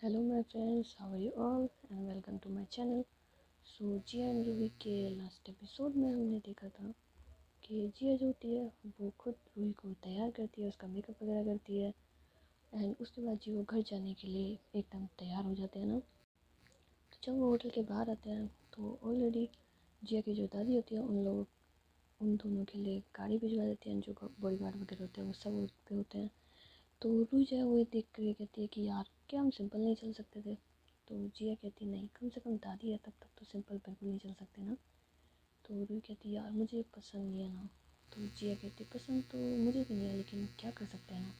Hello my friends, how are you all and welcome to my channel. So Jiya and Roohi के last episode में हमने देखा था कि जिया जो होती है वो खुद रूही को तैयार करती है, उसका मेकअप वगैरह करती है एंड उसके बाद जी वो घर जाने के लिए एकदम तैयार हो जाते हैं ना। तो जब वो होटल के बाहर आते हैं तो ऑलरेडी जिया की जो दादी होती है उन दोनों के लिए गाड़ी भिजवा देती है, जो बॉडी गार्ड वगैरह होते हैं वो सब उस पे होते हैं। तो रूही जो है वो ये देख कर कहती है कि यार क्या हम सिंपल नहीं चल सकते थे। तो जिया कहती नहीं, कम से कम दादी है तब तक तो सिंपल बिल्कुल नहीं चल सकते ना। तो रूही कहती यार मुझे पसंद नहीं है ना। तो जिया कहती पसंद तो मुझे भी नहीं है, लेकिन क्या कर सकते हैं ना,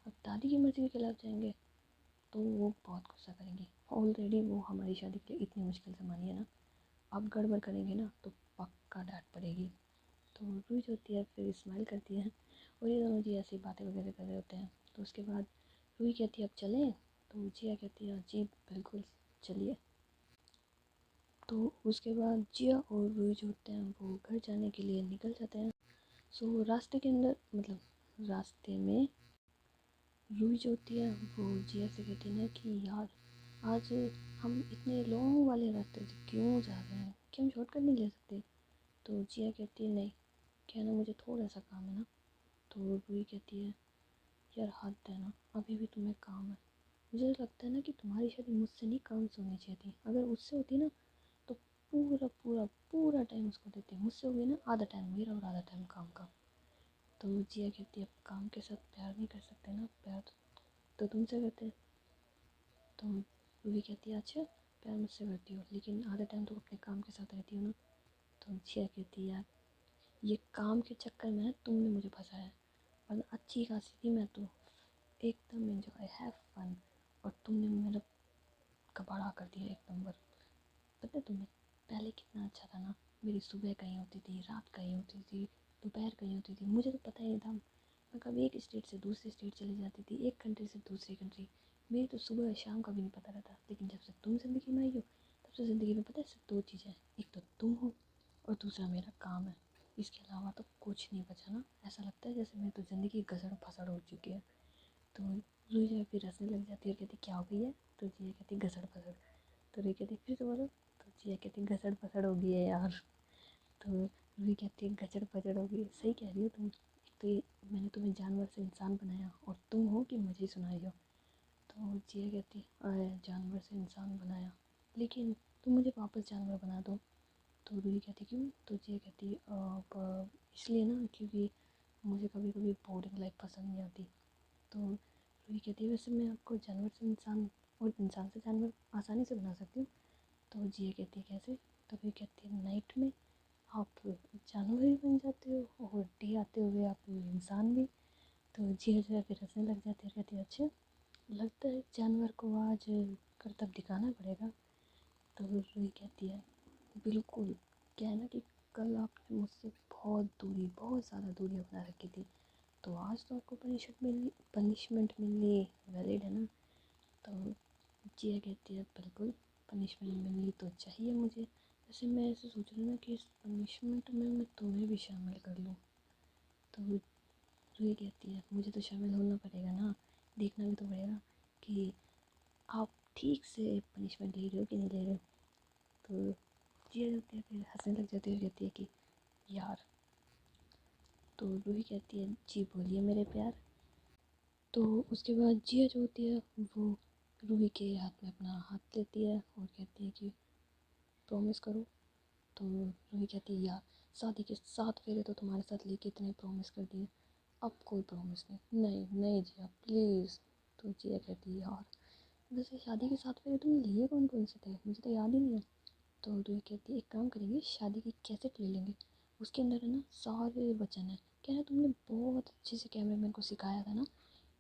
अब दादी की मर्ज़ी के खिलाफ जाएंगे तो वो बहुत गुस्सा करेंगी। ऑलरेडी वो हमारी शादी के लिए इतनी मुश्किल से मानी है ना, अब गड़बड़ करेंगे ना तो पक्का डांट पड़ेगी। तो रूही जो होती है फिर स्माइल करती है और ये दोनों जी ऐसी बातें वगैरह कर रहे होते हैं। तो उसके बाद रूही कहती है अब चलें। तो जिया कहती है जी बिल्कुल चलिए। तो उसके बाद जिया और रूही जो होते हैं वो घर जाने के लिए निकल जाते हैं। सो रास्ते के अंदर मतलब रास्ते में रूही जो होती है वो जिया से कहती है ना कि यार आज हम इतने लॉन्ग वाले रास्ते से क्यों जा रहे हैं, क्या हम शॉर्टकट नहीं ले सकते। तो जिया कहती है नहीं, क्या ना मुझे थोड़ा सा काम है ना। तो रूही कहती है यार हद है ना, अभी भी तुम्हें काम है। मुझे लगता है ना कि तुम्हारी शादी मुझसे नहीं काम से होनी चाहिए थी, अगर उससे होती ना तो पूरा पूरा पूरा टाइम उसको देते, मुझसे हो गई ना आधा टाइम मेरा और आधा टाइम काम का। तो जिया कहती है काम के साथ प्यार नहीं कर सकते ना, प्यार तो तुमसे करते हैं। तो रूही कहती है अच्छा प्यार मुझसे करती हो लेकिन आधा टाइम तो अपने काम के साथ रहती हो ना। तो जिया कहती है यार ये काम के चक्कर में तुमने मुझे फंसाया है, वरना अच्छी खासी थी मैं तो एकदम एंजॉय हैव फन, और तुमने मेरा कबाड़ा कर दिया एक नंबर। पता है तुम्हें पहले कितना अच्छा था ना, मेरी सुबह कहीं होती थी, रात कहीं होती थी, दोपहर कहीं होती थी, मुझे तो पता ही नहीं था। मैं कभी एक स्टेट से दूसरी स्टेट चली जाती थी, एक कंट्री से दूसरी कंट्री, मेरी तो सुबह और शाम का भी नहीं पता रहता। लेकिन जब से तुम ज़िंदगी में आई हो तब से ज़िंदगी में पता है सिर्फ दो चीज़ें हैं, एक तो तुम हो और दूसरा मेरा काम है। इसके अलावा तो कुछ नहीं बचा ना, ऐसा लगता है जैसे मेरी तो ज़िंदगी गसड़ फसड़ हो चुकी है। तो रूही जो है फिर हंसने लग जाती है और कहती क्या हो गई है। तो जिया कहती गसड़ फसड़। तो रूही कहती फिर से बोलो। तो जिया कहती गसड़ फसड़ हो गई है यार। तो रूही कहती है गचड़ फचड़ हो गई है, सही कह रही हो तुम, एक तो ये मैंने तुम्हें जानवर से इंसान बनाया और तुम हो कि मुझे ही सुनाई हो। तो जिया कहती अरे जानवर से इंसान बनाया लेकिन तुम मुझे वापस जानवर बना दो। तो रूही कहती क्यों। तो जिया कहती अब इसलिए ना क्योंकि मुझे कभी कभी बोरिंग लाइफ पसंद नहीं आती। तो रूही कहती है वैसे मैं आपको जानवर से इंसान और इंसान से जानवर आसानी से बना सकती हूँ। तो जिया कहती है कैसे। तो रूही कहती है नाइट में आप जानवर भी बन जाते हो और डे आते हुए आप इंसान भी। तो जिया जो है फिर हंसने लग जाती है, कहती है अच्छा लगता है जानवर को आज करतब दिखाना पड़ेगा। तो रूही कहती है बिल्कुल, क्या है ना कि कल आपने मुझसे बहुत ज़्यादा दूरी बना रखी थी, तो आज तो आपको पनिशमेंट मिलनी वैलिड है ना। तो जिया कहती है बिल्कुल पनिशमेंट मिलनी तो चाहिए मुझे। वैसे मैं ऐसे सोच रही हूँ ना कि इस पनिशमेंट में मैं तुम्हें भी शामिल कर लूँ। तो रूही कहती है मुझे तो शामिल होना पड़ेगा ना, देखना भी तो पड़ेगा कि आप ठीक से पनिशमेंट ले रहे हो कि नहीं ले रहे हो। तो जिया होती है फिर हंसने लग जाती है और कहती है कि यार। तो रूही कहती है जी बोलिए मेरे प्यार। तो उसके बाद जिया जो होती है वो रूही के हाथ में अपना हाथ लेती है और कहती है कि प्रॉमिस करो। तो रूही कहती है यार शादी के 7 फेरे तो तुम्हारे साथ लेके इतने प्रॉमिस कर दिए, अब कोई प्रॉमिस नहीं, नहीं नहीं जिया प्लीज़। तो जिया कहती है यार वैसे शादी के 7 फेरे तुमने लिए कौन कौन से थे, मुझे तो याद ही नहीं है। तो रूही कहती है एक काम करेंगे शादी की कैसेट ले लेंगे, उसके अंदर है ना सारे वचन है। क्या है तुमने बहुत अच्छे से कैमरामैन को सिखाया था ना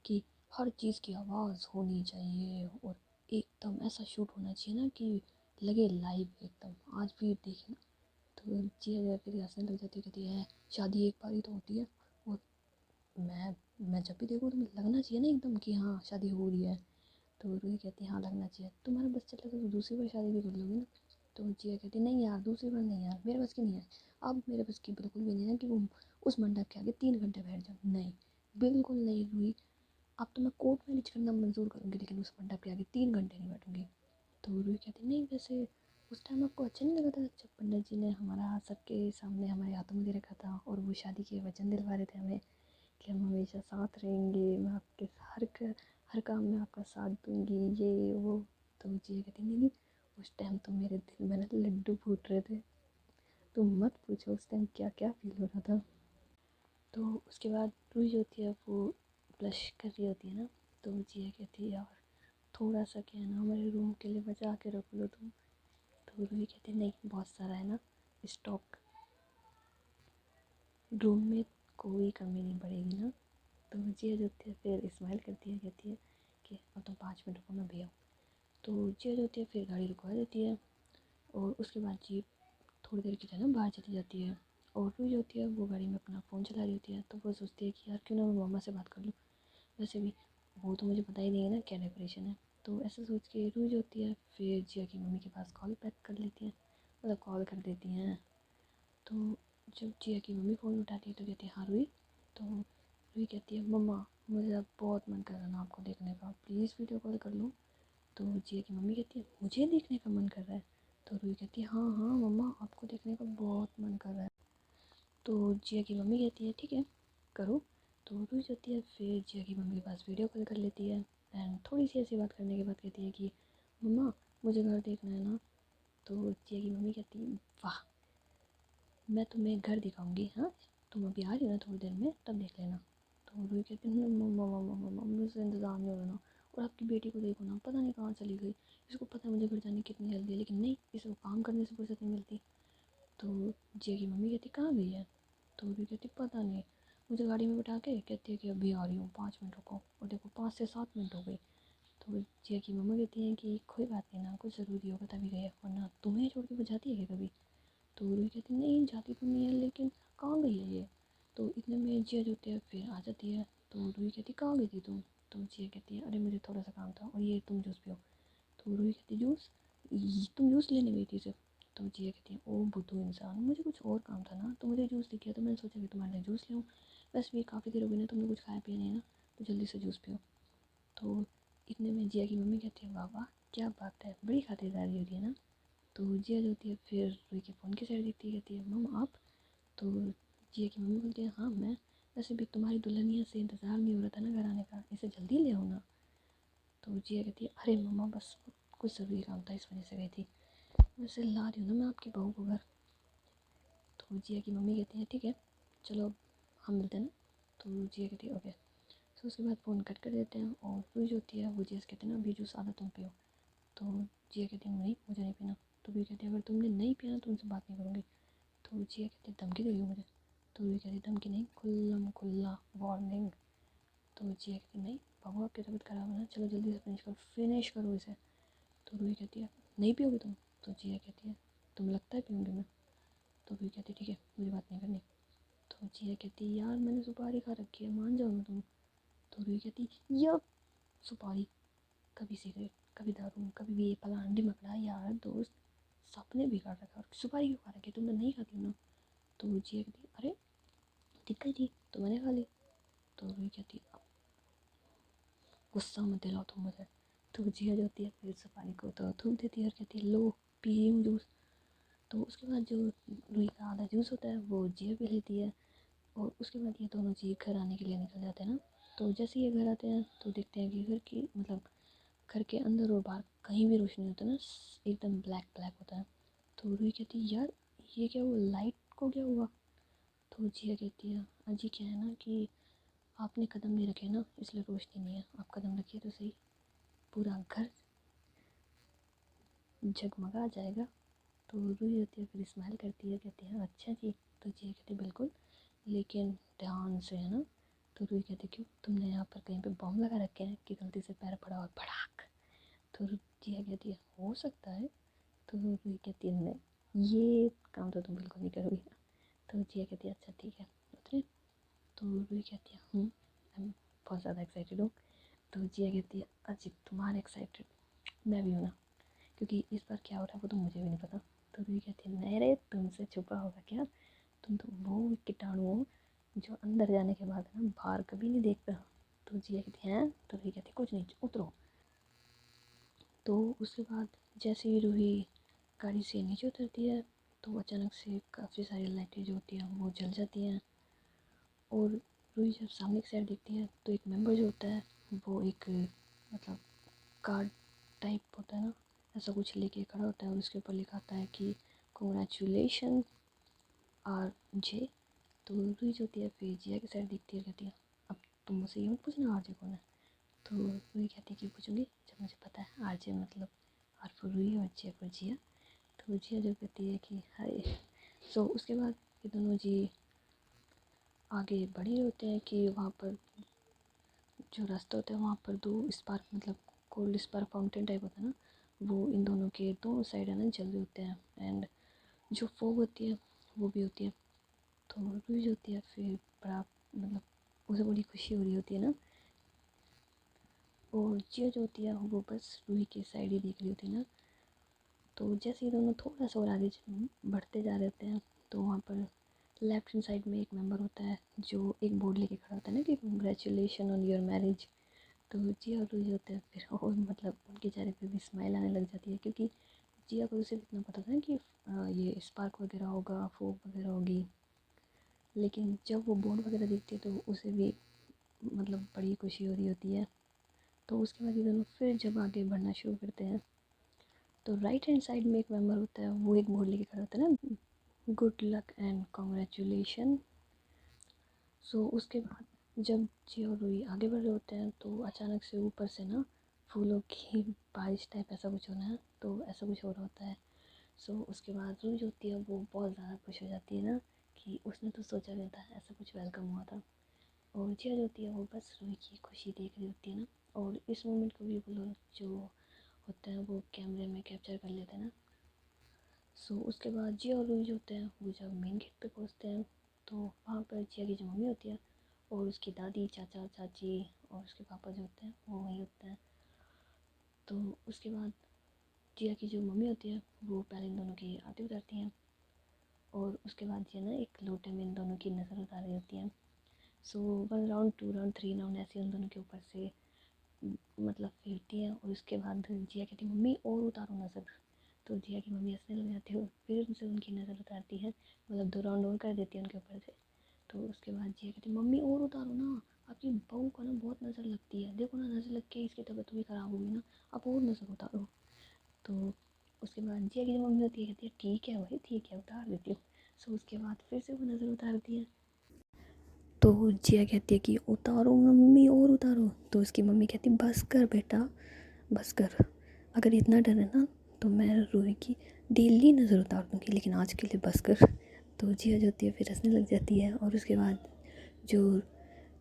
कि हर चीज़ की आवाज़ होनी चाहिए और एकदम ऐसा शूट होना चाहिए ना कि लगे लाइव एकदम, आज भी देखे ना। तो जिया जो है फिर हंसने लग जाती है, कहती है शादी एक बार ही तो होती है और मैं जब भी देखूँ तो मुझे लगना चाहिए ना एकदम कि हाँ शादी हो रही है। तो रूही कहती है हाँ लगना चाहिए, तुम्हारा बस चला तो दूसरी बार शादी भी कर लोगी ना। तो जिया कहती है नहीं यार दूसरी बार नहीं यार, मेरे बस की नहीं है। अब मेरे बस की बिल्कुल भी नहीं है कि वो उस मंडप के आगे 3 घंटे बैठ जाऊँ, नहीं बिल्कुल नहीं रूही। अब तो मैं कोर्ट मैरिज करना मंजूर करूँगी, लेकिन उस मंडप के आगे 3 घंटे नहीं बैठूँगी। तो रूही कहती नहीं, वैसे उस टाइम आपको अच्छा नहीं लगा था जब पंडित जी ने हमारा सबके सामने हमारे हाथों में दे रखा था और वो शादी के वचन दिलवा रहे थे हमें कि हम हमेशा साथ रहेंगे, मैं आपके हर काम में आपका साथ दूंगी, ये वो। तो जी कहती नहीं नहीं, उस टाइम तो मेरे दिल में ना लड्डू फूट रहे थे, तुम मत पूछो उस टाइम क्या क्या फील हो रहा था। तो उसके बाद रूही जो होती है वो ब्लश कर रही होती है ना, तो जिया कहती है यार थोड़ा सा क्या है ना हमारे रूम के लिए बचा के रख लो तुम। तो रूही कहती है नहीं, बहुत सारा है ना स्टॉक, रूम में कोई कमी नहीं पड़ेगी ना। तो जिया जो होती है फिर स्माइल करती है, कहती है कि अब तुम 5 मिनट रुको मैं भैया। तो जिया जो होती है फिर गाड़ी रुकवा देती है और उसके बाद जीप थोड़ी देर के लिए ना बाहर चली जाती है। और रूही जो होती है वो गाड़ी में अपना फ़ोन चला रही होती है, तो वो सोचती है कि यार क्यों ना मैं मम्मा से बात कर लूँ, वैसे भी वो तो मुझे पता ही नहीं है ना क्या डेकोरेशन है। तो ऐसा सोच के रूही जो होती है फिर जिया की मम्मी के पास कॉल बैक कर लेती है, मतलब कॉल कर देती हैं। तो जब जिया की मम्मी फ़ोन उठाती है तो कहती है हाँ रूही। तो रूही कहती है मम्मा मुझे अब बहुत मन कर रहा है ना आपको देखने का, प्लीज़ वीडियो कॉल कर लो। तो जिया की मम्मी कहती है मुझे देखने का मन कर रहा है। तो रूही कहती है हाँ हाँ मम्मा आपको देखने का बहुत मन कर रहा है। तो जिया की मम्मी कहती है ठीक है करो। तो रूही जाती है फिर जिया की मम्मी के पास वीडियो कॉल कर लेती है एंड थोड़ी सी ऐसी बात करने के बाद कहती है कि मम्मा मुझे घर देखना है ना। तो जिया की मम्मी कहती है वाह, मैं तुम्हें घर दिखाऊंगी, हाँ तुम अभी आ रही हो ना थोड़ी देर में तब देख लेना। तो रूही कहती है मम्मा मम्मा मम्मा मुझसे इंतज़ार नहीं हो रहा ना, और आपकी बेटी को देखो ना पता नहीं कहाँ चली गई, इसको पता है मुझे घर जाने की कितनी जल्दी है, लेकिन नहीं इसको काम करने से फुर्सत नहीं मिलती। तो जिया की मम्मी कहती कहाँ गई है। तो भी कहती पता नहीं, मुझे गाड़ी में बिठा के कहती है कि अभी आ रही हूँ 5 मिनट रुको, और देखो 5 से 7 मिनट हो गई। तो जिया की मम्मी कहती हैं कि कोई बात नहीं ना, कुछ ज़रूरी होगा तभी गई है, वरना तुम्हें छोड़ के वो जाती है क्या कभी। तो रूही कहती नहीं जाती तो नहीं है, लेकिन कहाँ गई है ये। तो इतने में जिया जो होती है फिर आ जाती है। तो रूही कहती कहाँ गई थी तुम। तो जिया कहती है अरे मुझे थोड़ा सा काम था, और ये तुम जूस पियो। तो रूही कहती जूस, तुम जूस लेने गई थी सिर्फ। तो जिया कहती है ओ बुद्धू इंसान, मुझे कुछ और काम था ना, तो मुझे जूस दिख गया तो मैंने सोचा कि तुम्हारे लिए जूस ले आऊँ। वैसे भी काफ़ी देर हो गई ना तुमने कुछ खाया पिया नहीं है ना, तो जल्दी से जूस पियो। तो इतने में जिया की मम्मी कहती है वाह वाह क्या बात है, बड़ी खातिरदारी हो रही है ना। तो जिया जो होती है फिर रूही के फ़ोन की साइड देखती है, कहती है मम आप। तो जिया की मम्मी बोलती है हाँ मैं, वैसे भी तुम्हारी दुल्हनिया से इंतज़ार नहीं हो रहा था ना घर आने का, इसे जल्दी ले आओ ना। तो जिया कहती है अरे मम्मा बस कुछ ज़रूरी काम था इस वजह से गई थी, वैसे ला रही हूँ ना मैं आपकी बहू को घर। तो जिया की मम्मी कहती है ठीक है चलो हम मिलते हैं ना। तो जिया कहती है ओके। तो उसके बाद फ़ोन कट कर देते हैं और रूही जो होती है वो जिया से कहते हैं ना अभी जूस आधा तुम पियो। तो जिया कहती है नहीं मुझे नहीं पीना। तो भी कहती है अगर तुमने नहीं पिया तो उनसे बात नहीं करूँगी। तो जिया कहती है धमकी दे रही हो मुझे। तो भी कहती है धमकी नहीं, खुल्लम खुल्ला वार्निंग। तो जिया कहती नहीं बाबू आपकी तबीयत खराब है ना, चलो जल्दी से फिनिश करो इसे। तो रूही कहती है नहीं पियोगी तुम। तो जिया कहती है तुम लगता है पीऊँगी मैं। तो भी कहती ठीक है मुझे बात नहीं करनी। तो जिया कहती यार मैंने सुपारी खा रखी है मान जाओ ना तुम। तो रूही कहती यह सुपारी, कभी सिगरेट कभी दारू कभी भी ये फलाना ढिमकड़ा यार दोस्त, सपने बिगाड़ रखा और सुपारी क्यों खा रखी है तुमने, नहीं खाती हो ना। तो जिया कहती अरे दिख गई थी तो मैंने खा ली। तो रूही कहती गुस्सा मत दिलाओ तुम मुझे। तो जिया जो होती है फिर सुपारी को तो थूक देती है और कहती है लो पी रही हूँ जूस। तो उसके बाद जो रूही का आधा जूस होता है वो जिया पी लेती है। और उसके बाद ये दोनों जी घर आने के लिए निकल जाते हैं ना। तो जैसे ये घर आते हैं तो देखते हैं कि घर की मतलब घर के अंदर और बाहर कहीं भी रोशनी होता है ना, एकदम ब्लैक ब्लैक होता है। तो रूही कहती है यार ये क्या हुआ, लाइट को क्या हुआ। तो जिया कहती है अजी क्या है ना कि आपने कदम नहीं रखे ना इसलिए रोशनी नहीं है, आप कदम रखिए तो सही, पूरा घर जगमगा जाएगा। तो रूही होती है फिर स्माइल करती है, कहती है अच्छा जी। तो जिया कहती है बिल्कुल, लेकिन ध्यान से है ना। तो रूही कहती क्यों तुमने यहाँ पर कहीं पे बम लगा रखे हैं कि गलती से पैर पड़ा और भड़ाक। तो जिया कहती है हो सकता है। तो रूही कहती है नहीं ये काम तो तुम बिल्कुल नहीं करोगी। तो जिया कहती है अच्छा ठीक है उतरे। तो रूही कहती है मैं बहुत ज़्यादा एक्साइटेड हूँ। तो जिया कहती है अजी तुम्हारे एक्साइटेड मैं भी हूँ ना, क्योंकि इस बार क्या हो रहा है वो तो मुझे भी नहीं पता। तो रूही कहती है नहीं रे तुमसे छुपा होगा क्या, तुम तो वो कीटाणु हो जो अंदर जाने के बाद ना बाहर कभी नहीं देखता। तो जिया कहती हैं, तो रूही कहती कुछ नहीं, उतरो। तो उसके बाद जैसे ही रूही गाड़ी से नीचे उतरती है तो अचानक से काफ़ी सारी लाइटें जो होती हैं वो जल जाती हैं। और रूही जब सामने की साइड देखती है तो एक मेंबर जो होता है वो एक मतलब कार्ड टाइप होता है ना, ऐसा कुछ लेके खड़ा होता है और उसके ऊपर लिखा आता है कि कॉन्ग्रेचुलेशन आर जे। तो रूही जो होती है फिर जिया की साइड देखती है, कहती है अब तुम मुझसे ये मत पूछना आरजे कौन है। तो रूही कहती है कि पूछूंगी जब मुझे पता है। आरजे मतलब आर फॉर रूही और जे फॉर जिया। तो जिया जो कहती है कि हाय। सो उसके बाद ये दोनों जी आगे बढ़ रहे होते हैं कि वहाँ पर जो रास्ता होता है वहाँ पर दो स्पार्क मतलब कोल्ड स्पार्क फाउंटेन टाइप होता है ना, वो इन दोनों के दोनों साइड है ना जल रहे होते हैं। एंड जो फोग होती है वो भी होती है। तो रूही जो होती है फिर बड़ा मतलब उसे बड़ी खुशी हो रही होती है ना। और जिया जो होती है वो बस रूही की साइड ही देख रही होती है ना। तो जैसे ही दोनों थोड़ा सा और आगे बढ़ते जा रहे होते हैं तो वहाँ पर लेफ्ट हैंड साइड में एक मेंबर होता है जो एक बोर्ड लेके खड़ा होता है ना कि कंग्रेचुलेशन ऑन योर मैरिज। तो जिया और रूही होते हैं फिर और मतलब उनके चेहरे पे भी स्माइल आने लग जाती है, क्योंकि जिया को उसे इतना पता था ना कि ये स्पार्क वगैरह होगा, फोक वगैरह होगी। लेकिन जब वो बोर्ड वगैरह देखती है तो उसे भी मतलब बड़ी खुशी हो रही होती है। तो उसके बाद ये दोनों फिर जब आगे बढ़ना शुरू करते हैं तो राइट हैंड साइड में एक मेंबर होता है, वो एक बोर्ड लेके खड़ा होता है ना, गुड लक एंड कॉन्ग्रेचुलेशन। सो उसके बाद जब जिया और रूही आगे बढ़ रहे होते हैं तो अचानक से ऊपर से ना फूलों की बारिश टाइप ऐसा कुछ होना है, तो ऐसा कुछ हो रहा होता है। सो उसके बाद रूही जो होती है वो बहुत ज़्यादा खुश हो जाती है ना कि उसने तो सोचा नहीं था ऐसा कुछ वेलकम हुआ था। और जिया जो होती है वो बस रूही की खुशी देख रही होती है ना। और इस मोमेंट को भी वो लोग जो होते हैं वो कैमरे में कैप्चर कर लेते हैं ना। सो उसके बाद जिया और रूही जो होते हैं वो जब मेन गेट पे पहुंचते हैं तो वहाँ पर जिया की जो मम्मी होती है और उसकी दादी चाचा चाची और उसके पापा जो होते हैं वो वहीं होते हैं। तो उसके बाद जिया की जो मम्मी होती है वो पहले इन दोनों की आरती उतारती हैं और उसके बाद जिया ना एक लोटे में इन दोनों की नज़र उतार रही होती है। सो 1 राउंड 2 राउंड 3 राउंड ऐसे उन दोनों के ऊपर से मतलब फेरती है। और उसके बाद जिया कहती है मम्मी और उतारो नज़र। तो जिया की मम्मी हंसने लग जाती है और फिर उनसे उनकी नज़र उतारती है, मतलब 2 राउंड और कर देती है उनके ऊपर से। तो उसके बाद जिया कहती है मम्मी और उतारो ना, आपकी बहू को ना बहुत नज़र लगती है, देखो ना नज़र लग के इसकी तबीयत भी ख़राब होगी ना, आप और नज़र उतारो। तो उसके बाद जिया की जो मम्मी होती है कहती है ठीक है भाई ठीक है उतार देती हूँ। सो उसके बाद फिर से वो नज़र उतारती है। तो जिया कहती है कि उतारो मम्मी और उतारो। तो उसकी मम्मी कहती है बस कर बेटा बस कर, अगर इतना डर है ना तो मैं रूही की डेली नज़र उतार दूँगी, लेकिन आज के लिए बस कर। तो जिया जो होती है फिर हंसने लग जाती है और उसके बाद जो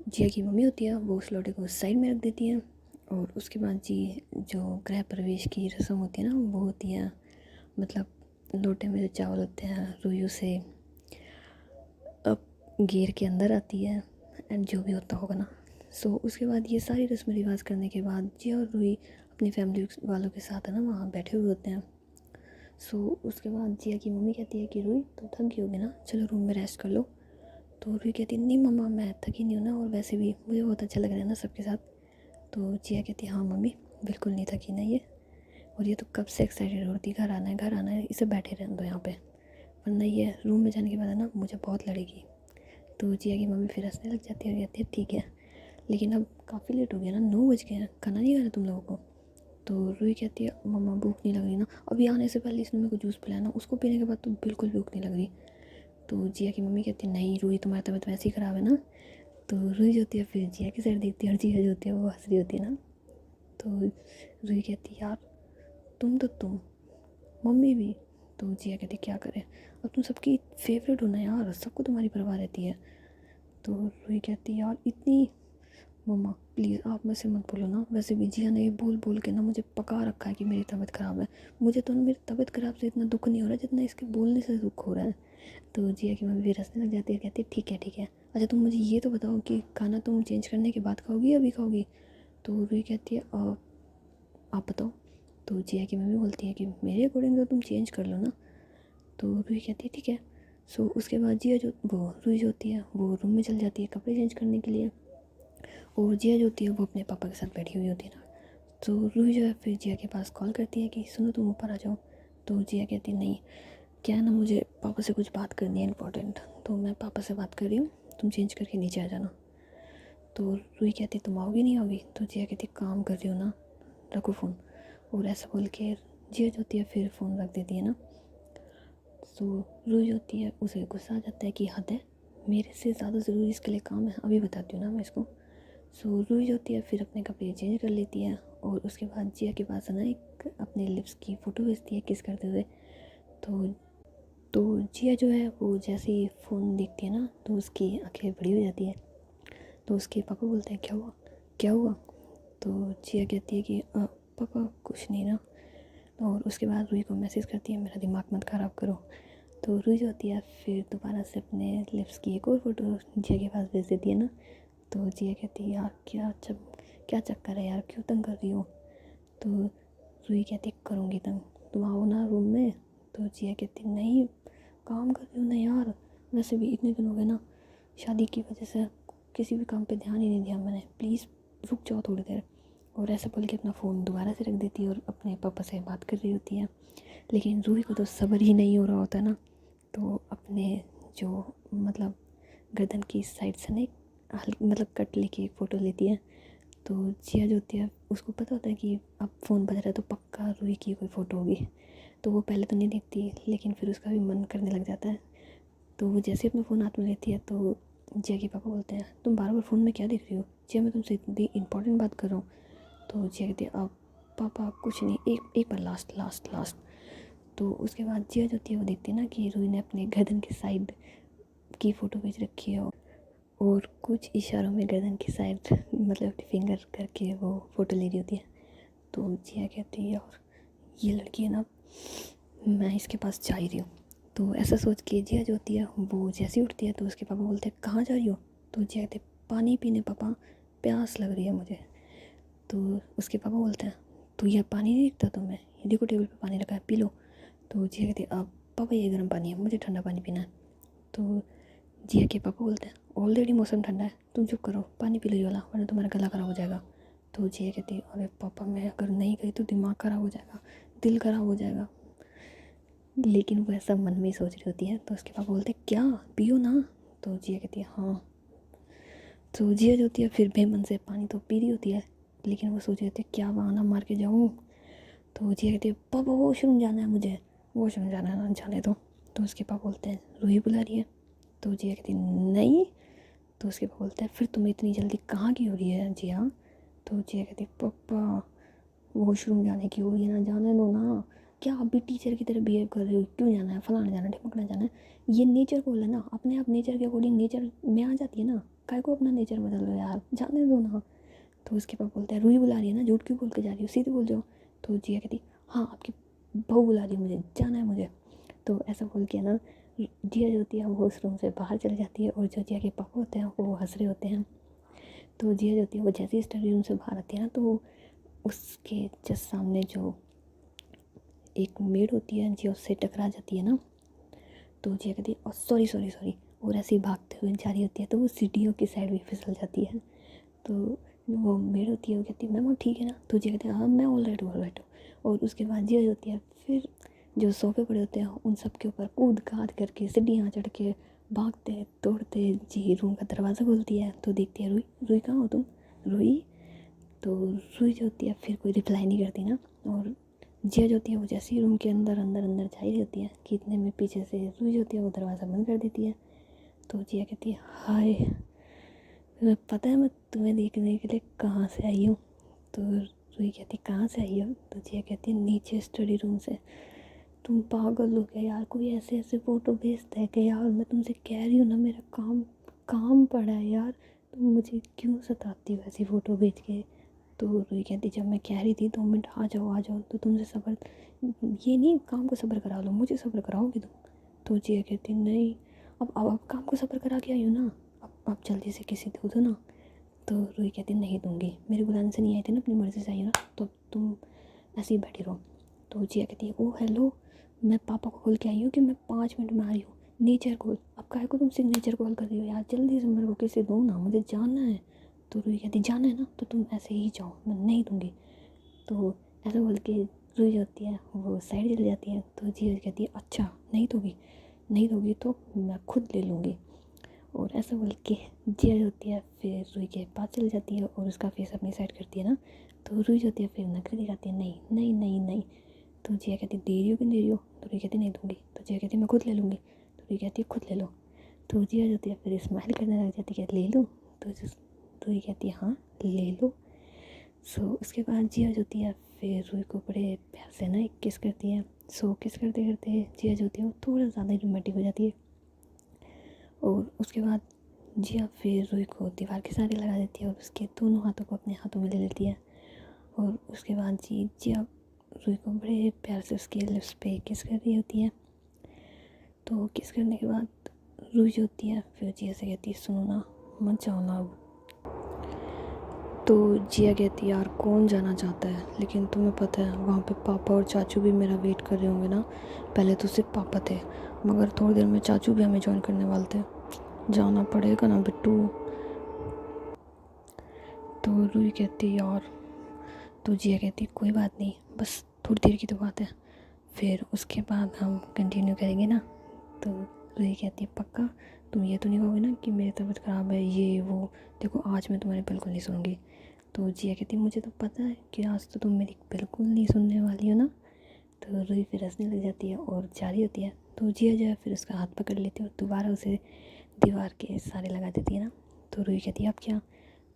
जिया की मम्मी होती है वो उस लोटे को साइड में रख देती है। और उसके बाद जी जो गृह प्रवेश की रस्म होती है ना वो होती है, मतलब लोटे में जो चावल होते हैं रूही उसे अब घेर के अंदर आती है एंड जो भी होता होगा ना। सो उसके बाद ये सारी रस्म रिवाज करने के बाद जिया और रूही अपनी फैमिली वालों के साथ है ना वहाँ बैठे हुए होते हैं। सो उसके बाद जिया की मम्मी कहती है कि रूही तुम थक गई होगी ना, चलो रूम में रेस्ट कर लो। तो रूही कहती है नहीं मम्मा मैं थकी नहीं हूँ ना, और वैसे भी मुझे बहुत अच्छा लग रहा है ना सबके साथ। तो जिया कहती है हाँ मम्मी बिल्कुल नहीं थकी ना ये, और ये तो कब से एक्साइटेड होती घर आना है घर आना है, इसे बैठे रहने दो यहाँ पे, वरना ये रूम में जाने के बाद है ना मुझे बहुत लड़ेगी। तो जिया की मम्मी फिर हंसने लग जाती है और कहती है ठीक है लेकिन अब काफ़ी लेट हो गया ना, 9 बज गए हैं, खाना नहीं खाना तुम लोगों को। तो रूही कहती है मम्मा भूख नहीं लग रही ना, अभी आने से पहले इसने मेरे को जूस पिलाया ना, उसको पीने के बाद तो बिल्कुल भूख नहीं लग रही। तो जिया की मम्मी कहती है नहीं रूही तुम्हारी तबीयत वैसे ही ख़राब है ना। तो रूही जो होती है फिर जिया की साइड देखती है और जिया जो होती है वो हंस रही होती है ना। तो रूही कहती है यार तुम मम्मी भी। तो जिया कहती क्या करें, अब तुम सबकी फेवरेट हो ना यार, सबको तुम्हारी परवाह रहती है। तो रूही कहती यार इतनी, मम्मा प्लीज़ आप मुझसे मत बोलो ना, वैसे भी जिया ने ये बोल बोल के ना मुझे पका रखा है कि मेरी तबीयत ख़राब है, मुझे तो ना मेरी तबीयत ख़राब से इतना दुख नहीं हो रहा जितना इसके बोलने से दुख हो रहा है। तो जिया की मम्मी फिर हंसने लग जाती है, कहती है ठीक है अच्छा तुम मुझे ये तो बताओ कि खाना तुम चेंज करने के बाद खाओगी या अभी खाओगी। तो रूही कहती है आप बताओ। तो जिया की मम्मी बोलती है कि मेरे अकॉर्डिंग तो तुम चेंज कर लो ना। तो रूही कहती है ठीक है। सो उसके बाद जिया जो वो रूही जो होती है वो रूम में चल जाती है कपड़े चेंज करने के लिए। और जिया जो होती है वो अपने पापा के साथ बैठी हुई होती है ना। तो रूही जो है फिर जिया के पास कॉल करती है कि सुनो तुम ऊपर आ जाओ। तो जिया कहती है नहीं, क्या है ना, मुझे पापा से कुछ बात करनी है इंपॉर्टेंट, तो मैं पापा से बात कर रही हूँ, तुम चेंज करके नीचे आ जाना। तो रूही कहती तुम आओगी नहीं आओगी। तो जिया कहती काम कर रही हो ना, रखो फ़ोन। और ऐसा बोल के जिया जो होती है फिर फ़ोन रख देती है ना। तो रूही जो होती है उसे गुस्सा आ जाता है कि हद है, मेरे से ज़्यादा ज़रूरी इसके लिए काम है, अभी बताती हूँ ना मैं इसको। सो रूही जो होती है फिर अपने कपड़े चेंज कर लेती है और उसके बाद जिया के पास है ना एक अपने लिप्स की फ़ोटो भेजती है किस करते हुए। तो तो जिया जो है वो जैसे ही फ़ोन देखती है ना तो उसकी आंखें बड़ी हो जाती है। तो उसके पापा बोलते हैं क्या हुआ क्या हुआ। तो जिया कहती है कि पापा कुछ नहीं ना। और उसके बाद रूही को मैसेज करती है मेरा दिमाग मत ख़राब करो। तो रूही जो होती है फिर दोबारा से अपने लिप्स की एक और फ़ोटो जिया के पास भेज देती है ना। तो जिया कहती है यार क्या चक्कर है यार, क्यों तंग कर रही हो। तो रूही कहती करूँगी तंग, तुम आओ ना रूम में। तो जिया कहती नहीं, काम कर रही हूँ ना यार, वैसे भी इतने दिन हो गए ना शादी की वजह से, किसी भी काम पे ध्यान ही नहीं दिया मैंने, प्लीज़ रुक जाओ थोड़ी देर। और ऐसा बोल के अपना फ़ोन दोबारा से रख देती है और अपने पापा से बात कर रही होती है। लेकिन रूही को तो सब्र ही नहीं हो रहा होता ना। तो अपने जो मतलब गर्दन की साइड से ना एक मतलब कट लेके एक फ़ोटो लेती है। तो जिया जो होती है उसको पता होता है कि अब फ़ोन बज रहा है तो पक्का रूही की कोई फ़ोटो होगी। तो वो पहले तो नहीं देखती लेकिन फिर उसका भी मन करने लग जाता है। तो वो जैसे अपना फ़ोन हाथ में लेती है तो जिया के पापा बोलते हैं तुम बार बार फ़ोन में क्या देख रही हो, जिया मैं तुमसे इतनी इंपॉर्टेंट बात कर रहा हूँ। तो जिया कहती है अब पापा कुछ नहीं, एक बार लास्ट। तो उसके बाद जिया जो होती है वो देखती है ना कि रूही ने अपने गर्दन के साइड की फ़ोटो भेज रखी है और कुछ इशारों में गर्दन की साइड मतलब फिंगर करके वो फ़ोटो ले रही होती है। तो जिया कहती है यार ये लड़की है ना, मैं इसके पास जा ही रही हूँ। तो ऐसा सोच के जिया जो होती है वो जैसे ही उठती है तो उसके पापा बोलते हैं कहाँ जा रही हो। तो जिया कहते पानी पीने पापा, प्यास लग रही है मुझे। तो उसके पापा बोलते हैं तो यह पानी नहीं दिखता तुम्हें, ये देखो टेबल पे पानी रखा है पी लो। तो जिया कहती अब पापा ये गर्म पानी है, मुझे ठंडा पानी पीना है। तो जिया के पापा बोलते हैं ऑलरेडी मौसम ठंडा है, तुम चुप करो पानी पी लो ये वाला, वरना तुम्हारा गला ख़राब हो जाएगा। तो जिया कहती अरे पापा मैं अगर नहीं गई तो दिमाग ख़राब हो जाएगा, दिल ख़राब हो जाएगा। लेकिन वो ऐसा मन में ही सोच रही होती है। तो उसके पापा बोलते क्या पियो ना। तो जिया कहती है हाँ। तो जिया जो होती है फिर बेमन से पानी तो पी रही होती है लेकिन वो सोच रही होती है क्या बहाना मार के जाऊँ। तो जिया कहती है पापा वॉशरूम जाना है मुझे, वॉशरूम जाना है ना जाने दो। तो उसके पापा बोलते हैं रूही बुला रही है। तो जिया कहती नहीं। तो उसके पापा बोलते हैं फिर तुम्हें इतनी जल्दी कहाँ की हो रही है जिया। तो जिया कहती पापा वॉशरूम जाने की हो रही है ना, जाने दो ना, क्या आप भी टीचर की तरह बिहेव कर रहे हो, क्यों जाना है, फलाना जाना है ढिमकना जाना है। ये नेचर बोल है ना, अपने आप नेचर के अकॉर्डिंग नेचर में आ जाती है ना, काय को अपना नेचर बदल रहे हो यार, जाने दो ना। तो उसके पापा बोलते हैं रूही बुला रही है ना, झूठ क्यों बोल के जा रही हो, सीधे बोल जाओ। तो जिया कहती हाँ आपकी बहू बुला रही है मुझे, जाना है मुझे। तो ऐसा बोल के ना जिया जो होती है वो उस रूम से बाहर चली जाती है और जो जिया के पापा होते हैं वो हंस रहे होते हैं। तो जिया जो होती है वो जैसे ही स्टडी रूम से बाहर आती है ना तो उसके जस्ट सामने जो एक मेड होती है जो उससे टकरा जाती है ना। तो जिया कहती है सॉरी। और ऐसे ही भागते हुए जा रही होती है तो वो सीढ़ियों की साइड भी फिसल जाती है। तो वो मेड होती है वो कहती है मैम ठीक है ना। तो जिया कहती है हाँ मैं ऑल राइट हूँ। और उसके बाद जिया होती है फिर जो सोफे पड़े होते हैं उन सब के ऊपर कूद काद करके सीढ़ियाँ चढ़ के भागते दौड़ते जी रूम का दरवाज़ा खोलती है। तो देखती है रूही कहाँ हो तुम, रूही। तो रूही जो होती है फिर कोई रिप्लाई नहीं करती ना। और जिया जो होती है वो जैसे ही रूम के अंदर जा रही होती है कि इतने में पीछे से रूही जो होती है वो दरवाज़ा बंद कर देती है। तो जिया कहती है हाय, तुम्हें पता है मैं तुम्हें देखने के लिए कहाँ से आई हूँ। तो रूही कहती कहाँ से आई हो। तो जिया कहती है नीचे स्टडी रूम से। तुम पागल हो गया यार, कोई ऐसे ऐसे फ़ोटो भेजता है कि यार, मैं तुमसे कह रही हूँ ना मेरा काम पड़ा है यार, तुम मुझे क्यों सताती हो ऐसी फ़ोटो भेज के। तो रूही कहती जब मैं कह रही थी 2 मिनट आ जाओ तो तुमसे सब्र, ये नहीं काम को सब्र करा लो, मुझे सब्र कराओगे तुम। तो जिया कहती नहीं, अब काम को सब्र करा के आई हो ना, अब जल्दी से किसी दो ना। तो रूही कहती नहीं दूंगी, मेरे बुलाने से नहीं आई थी ना, अपनी मर्ज़ी से आई हो ना, तो तुम ऐसे ही बैठी रहो। तो जिया कहती है ओ हेलो, मैं पापा को बोल के आई हूँ कि मैं 5 मिनट में आ रही हूँ, नेचर कॉल। अब काहे को तुम सिग्नेचर कॉल कर रही हो यार, जल्दी से मेरे को किसी दो ना, मुझे जानना है। तो रूही कहती जाना है ना तो तुम ऐसे ही जाओ, मैं नहीं दूँगी। तो ऐसा बोल के रूही जो होती है वो साइड चली जाती है। तो जिया कहती है अच्छा नहीं दोगी, नहीं दोगी तो मैं खुद ले लूँगी। और ऐसा बोल के जिया जो होती है फिर रूही के पास चली जाती है और उसका फेस अपनी साइड करती है ना। तो रूही जो होती है फिर नखरे दिखाती है, नहीं नहीं नहीं नहीं। तो जिया कहती दे रही हो कि नहीं दे रही हो। तो रूही कहती नहीं दूँगी। तो जिया कहती मैं खुद ले लूँगी। तो रूही कहती है खुद ले लो। तो जिया जो होती है फिर स्माइल करने लग जाती है, ले लूँ। तो रूही कहती है हाँ ले लो। उसके बाद जिया जो होती है फिर रूही को बड़े प्यार से ना एक किस करती है। किस करते करते जिया जो होती है वो थोड़ा ज़्यादा ही रोमांटिक हो जाती है। और उसके बाद जिया फिर रूही को दीवार के सहारे लगा देती है और उसके दोनों हाथों को अपने हाथों में ले लेती है। और उसके बाद जिया रूही को बड़े प्यार से उसके लिप्स पे किस कर रही होती है। तो किस करने के बाद रूही जो होती है फिर जिया से कहती है सुनो ना मत जाओ ना अब। तो जिया कहती है यार कौन जाना चाहता है, लेकिन तुम्हें पता है वहाँ पे पापा और चाचू भी मेरा वेट कर रहे होंगे ना। पहले तो सिर्फ पापा थे मगर थोड़ी देर में चाचू भी हमें ज्वाइन करने वाले थे, जाना पड़ेगा ना बिट्टू। तो रूही कहती यार, तो जिया कहती कोई बात नहीं बस थोड़ी देर की तो बात है, फिर उसके बाद हम कंटिन्यू करेंगे ना। तो रूही कहती है पक्का, तुम ये तो नहीं कहोगे ना कि मेरी तबीयत ख़राब है ये वो, देखो आज मैं तुम्हारी बिल्कुल नहीं सुनूंगी। तो जिया कहती मुझे तो पता है कि आज तो तुम मेरी बिल्कुल नहीं सुनने वाली हो ना। तो रूही फिर हंसने लग जाती है और जारी होती है। तो जिया जो है फिर उसका हाथ पकड़ लेती है और दोबारा उसे दीवार के सहारे लगा देती है ना। तो रूही कहती है अब क्या।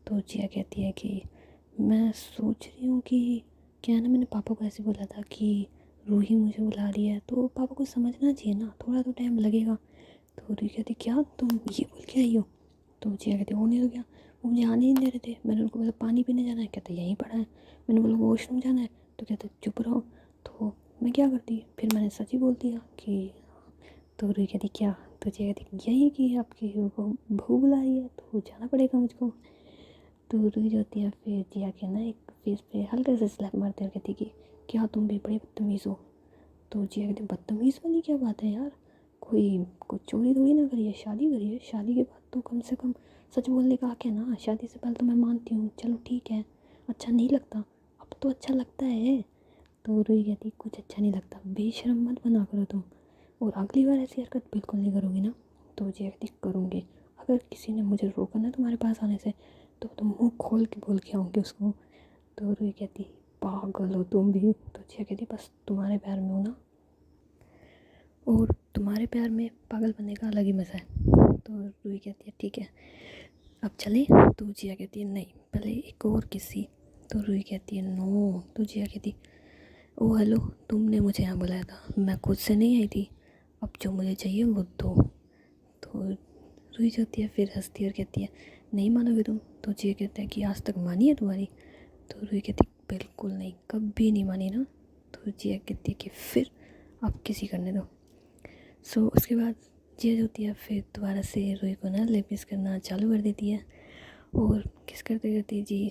तो जिया कहती है कि मैं सोच रही हूँ कि क्या है ना, मैंने पापा को ऐसे बोला था कि रूही मुझे बुला रही है तो पापा को समझना चाहिए ना, थोड़ा तो टाइम लगेगा। तो रूही कहती क्या तुम ये बोल के आई हो। तो जिया कहती वो नहीं तो क्या, वो मुझे आने ही नहीं दे रहे थे, मैंने उनको बोला पानी पीने जाना है, कहते यहीं पड़ा है, मैंने बोला वॉशरूम जाना है तो कहते चुप रहो। तो मैं क्या करती, फिर मैंने सच ही बोल दिया कि। तो रूही कहती क्या। तो जिया कहती यही कि आपकी बहू बुला रही है तो जाना पड़ेगा मुझको। तो रूही जो होती है फिर जिया के ना एक फेस पे हल्का सा स्लैप मारते हुए कहती कि क्या तुम भी बड़े बदतमीज़ हो। तो जिया कहती बदतमीज़ वाली क्या बात है यार, कोई चोरी थोड़ी ना करी है, शादी करी है, शादी के बाद तो कम से कम सच बोलने का हक है ना। शादी से पहले तो मैं मानती हूँ चलो ठीक है अच्छा नहीं लगता, अब तो अच्छा लगता है। तो रूही कहती कुछ अच्छा नहीं लगता, बेशरम मत बना करो तुम, और अगली बार ऐसी हरकत बिल्कुल नहीं करोगी ना। तो जिया कहती करूँगी, अगर किसी ने मुझे रोका ना तुम्हारे पास आने से तो तुम मुँह खोल के बोल के आऊँगी उसको। तो रूही कहती पागल हो तुम भी। तो जिया कहती बस तुम्हारे प्यार में हो ना, और तुम्हारे प्यार में पागल बनने का अलग ही मज़ा है। तो रूही कहती है ठीक है अब चले। तो जिया कहती है नहीं पहले एक और किसी। तो रूही कहती है नो। तो जिया कहती ओ हेलो तुमने मुझे यहाँ बुलाया था, मैं खुद से नहीं आई थी, अब जो मुझे चाहिए वो दो। तो रूही जो होती है फिर हंसती और कहती है नहीं मानोगे तुम। तो जिया कहता है कि आज तक मानी है तुम्हारी। तो रूही कहती बिल्कुल नहीं कभी नहीं मानी ना। तो जिया कहती है कि फिर अब किसी करने दो। उसके बाद जिया जो होती है फिर दोबारा से रूही को ना लिप किस करना चालू कर देती है। और किस करते करते जी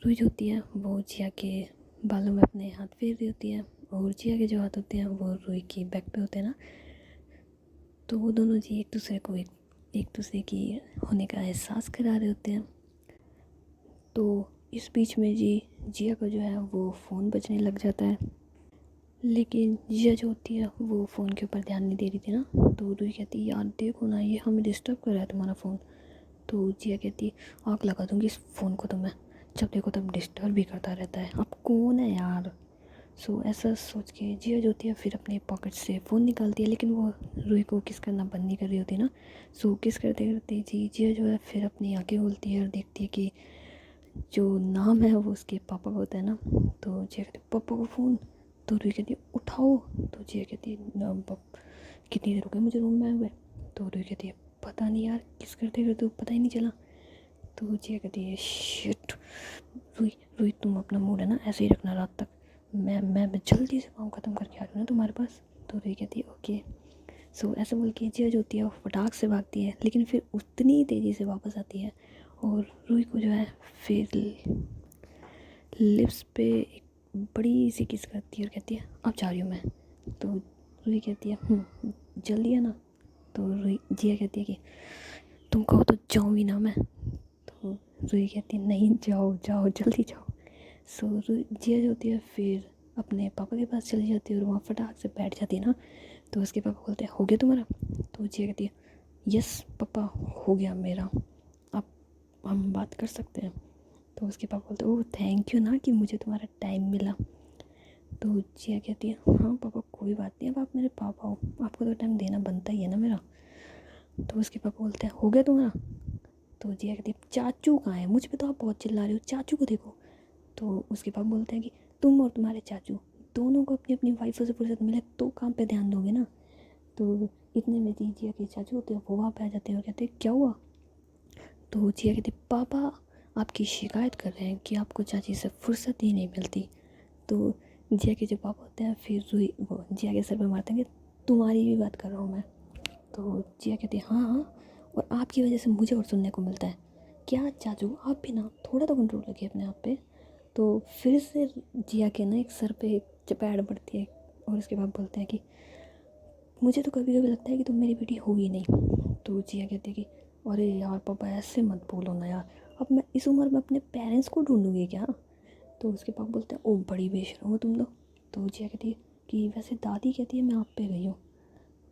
रूही जो होती है वो जिया के बालों में अपने हाथ फेर रही होती है, और जिया के जो हाथ होते हैं वो रूही की बैक पे होते हैं ना। तो वो दोनों जी एक दूसरे को एक दूसरे की होने का एहसास करा रहे होते हैं। तो इस बीच में जी जिया का जो है वो फ़ोन बजने लग जाता है, लेकिन जिया जो होती है वो फ़ोन के ऊपर ध्यान नहीं दे रही थी ना। तो रूही कहती यार देखो ना ये हमें डिस्टर्ब कर रहा है तुम्हारा फ़ोन। तो जिया कहती आग लगा दूँगी इस फ़ोन को तो मैं, जब देखो तब डिस्टर्ब भी करता रहता है, अब कौन है यार। ऐसा सोच के जिया जो होती है फिर अपने पॉकेट से फ़ोन निकालती है, लेकिन वो रूही को किस करना बंद नहीं कर रही होती ना। किस करते करते जी जिया जो है फिर अपनी आंखें खोलती है और देखती है कि जो नाम है वो उसके पापा का होता है ना। तो जिया कहती पापा को फ़ोन। तो रूही कहती उठाओ। तो जिया कहती कितनी देर हो गई मुझे रूम में आए हुए। तो रूही कहती है पता नहीं यार किस करते करते पता ही नहीं चला। तो जिया कहती है शिट। रूही रूही तुम अपना मूड है ना ऐसे ही रखना रात तक, मैं जल्दी से काम ख़त्म करके आ रही हूँ ना तुम्हारे पास। तो रूही कहती है ओके। ऐसा बोल के जिया जो होती है वो फटाक से भागती है, लेकिन फिर उतनी तेज़ी से वापस आती है और रूही को जो है फिर लिप्स पे एक बड़ी सी किस करती है और कहती है अब जा रही हूँ मैं। तो रूही कहती है जल्दी है ना। तो रूही जिया कहती है कि तुम कहो तो जाऊँगी ना मैं। तो रूही कहती है नहीं, जाओ जाओ जल्दी जाओ। सो जिया जो होती है फिर अपने पापा के पास चली जाती है और वहाँ फटाक से बैठ जाती है ना। तो उसके पापा बोलते हैं हो गया तुम्हारा? तो जिया कहती है यस पापा हो गया मेरा, अब हम बात कर सकते हैं। तो उसके पापा बोलते ओह थैंक यू ना कि मुझे तुम्हारा टाइम मिला। तो जिया कहती है हाँ पापा कोई बात नहीं, अब आप मेरे पापा हो, आपको तो टाइम देना बनता ही है ना मेरा। तो उसके पापा बोलते हैं हो गया तुम्हारा? तो जिया कहती है चाचू कहाँ है, मुझ पे तो आप बहुत चिल्ला रहे हो, चाचू को देखो। तो उसके पापा बोलते हैं कि तुम और तुम्हारे चाचू दोनों को अपनी अपनी वाइफों से फुर्सत मिले तो काम पे ध्यान दोगे ना। तो इतने में जिया के चाचू होते हैं वो वहाँ पे आ जाते हैं और कहते हैं क्या हुआ? तो जिया कहती पापा आपकी शिकायत कर रहे हैं कि आपको चाची से फुर्सत ही नहीं मिलती। तो जिया के जो पापा होते हैं फिर रूही वो जिया के सर पे मारते हैं कि तुम्हारी भी बात कर रहा हूँ मैं। तो जिया कहती है हाँ हाँ, और आपकी वजह से मुझे और सुनने को मिलता है। क्या चाचू आप भी ना थोड़ा तो कंट्रोल रखिए अपने आप पे। तो फिर से जिया के ना एक सर पे एक चपेट पड़ती है और उसके बाद बोलते हैं कि मुझे तो कभी कभी लगता है कि तुम मेरी बेटी हो ही नहीं। तो जिया कहती है कि अरे यार पापा ऐसे मत बोलो ना यार, अब मैं इस उम्र में अपने पेरेंट्स को ढूंढूंगी क्या? तो उसके पापा बोलते हैं ओ बड़ी बेशरम हो तुम लोग। तो जिया कहती है कि वैसे दादी कहती है मैं आप पे गई हूँ,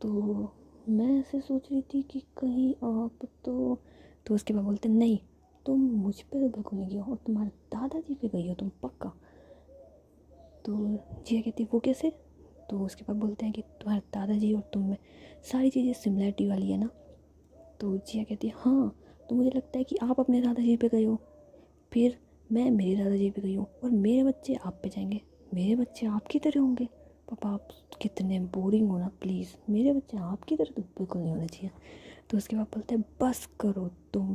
तो मैं ऐसे सोच रही थी कि कहीं आप तो उसके बाद बोलते नहीं, तुम मुझ पे तो बिल्कुल नहीं गई हो और तुम्हारे दादाजी पे गई हो तुम पक्का। तो जिया कहती वो कैसे? तो उसके बाद बोलते हैं कि तुम्हारे दादाजी और तुम में सारी चीज़ें सिमिलरिटी वाली है ना। तो जिया कहती है हाँ, तो मुझे लगता है कि आप अपने दादाजी पे गए हो, फिर मैं मेरे दादाजी पे गई हूँ और मेरे बच्चे आप पे जाएंगे, मेरे बच्चे आपकी तरह होंगे। पापा आप कितने बोरिंग हो ना, प्लीज़ मेरे बच्चे आपकी तरह तो बिल्कुल नहीं होने चाहिए। तो उसके बाद बोलते हैं बस करो तुम,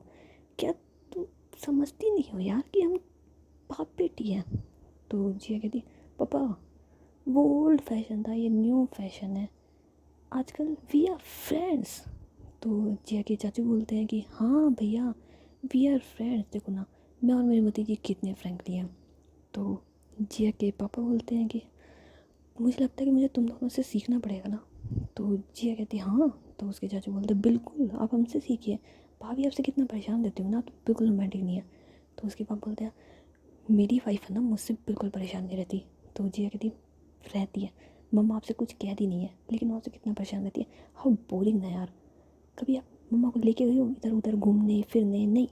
क्या तुम समझती नहीं हो यार कि हम बाप बेटी हैं? तो जिया कहती पापा वो ओल्ड फैशन था, ये न्यू फैशन है, आजकल वी आर फ्रेंड्स। तो जिया के चाचू बोलते हैं कि हाँ भैया वी आर फ्रेंड्स, देखो ना मैं और मेरी भतीजी कितने फ्रेंकली हैं। तो जिया के पापा बोलते हैं कि मुझे लगता है कि मुझे तुम दोनों से सीखना पड़ेगा ना। तो जिया कहती है हाँ। तो उसके चाचू बोलते हैं बिल्कुल आप हमसे सीखिए, भाभी आपसे कितना परेशान रहती हूँ ना, तो बिल्कुल रोमांटिक नहीं है। तो उसके पापा बोलते हैं मेरी वाइफ है ना मुझसे बिल्कुल परेशान नहीं रहती। तो जिया कहती रहती है, मम्मा आपसे कुछ कहती नहीं है लेकिन वो आपसे कितना परेशान रहती है, हाउ बोरिंग ना यार, कभी आप मम्मा को लेके गए हो इधर उधर घूमने फिरने? नहीं,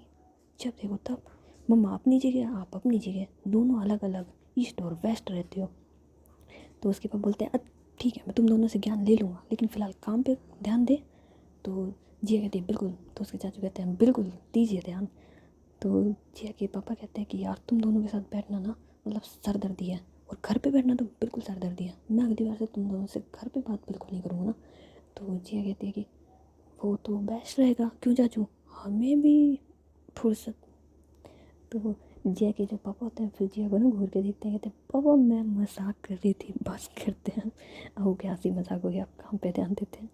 जब देखो तब मम्मा अपनी जगह आप अपनी जगह, दोनों अलग अलग ईस्ट और वेस्ट रहते हो। तो उसके बाद बोलते हैं ठीक है मैं तुम दोनों से ज्ञान ले लूँगा लेकिन फ़िलहाल काम पे ध्यान दे। तो जिया कहती है बिल्कुल। तो उसके चाचू कहते हैं बिल्कुल दीजिए ध्यान। तो जिया के पापा कहते हैं कि यार तुम दोनों के साथ बैठना ना मतलब सरदर्दी है, और घर पे बैठना तो बिल्कुल सरदर्दी है, मैं अगली बार से तुम दोनों से घर पे बात बिल्कुल नहीं करूँगा ना। तो जिया कहती है कि वो तो बेस्ट रहेगा, क्यों चाचू हमें भी फुर्सत। तो जिया के जो पापा होते हैं फिर जिया को ना घूर के देखते हैं, कहते हैं पापा मैं मजाक कर रही थी बस करते हैं। अब क्या सी मजाक हो गया, आप काम पे ध्यान देते हैं।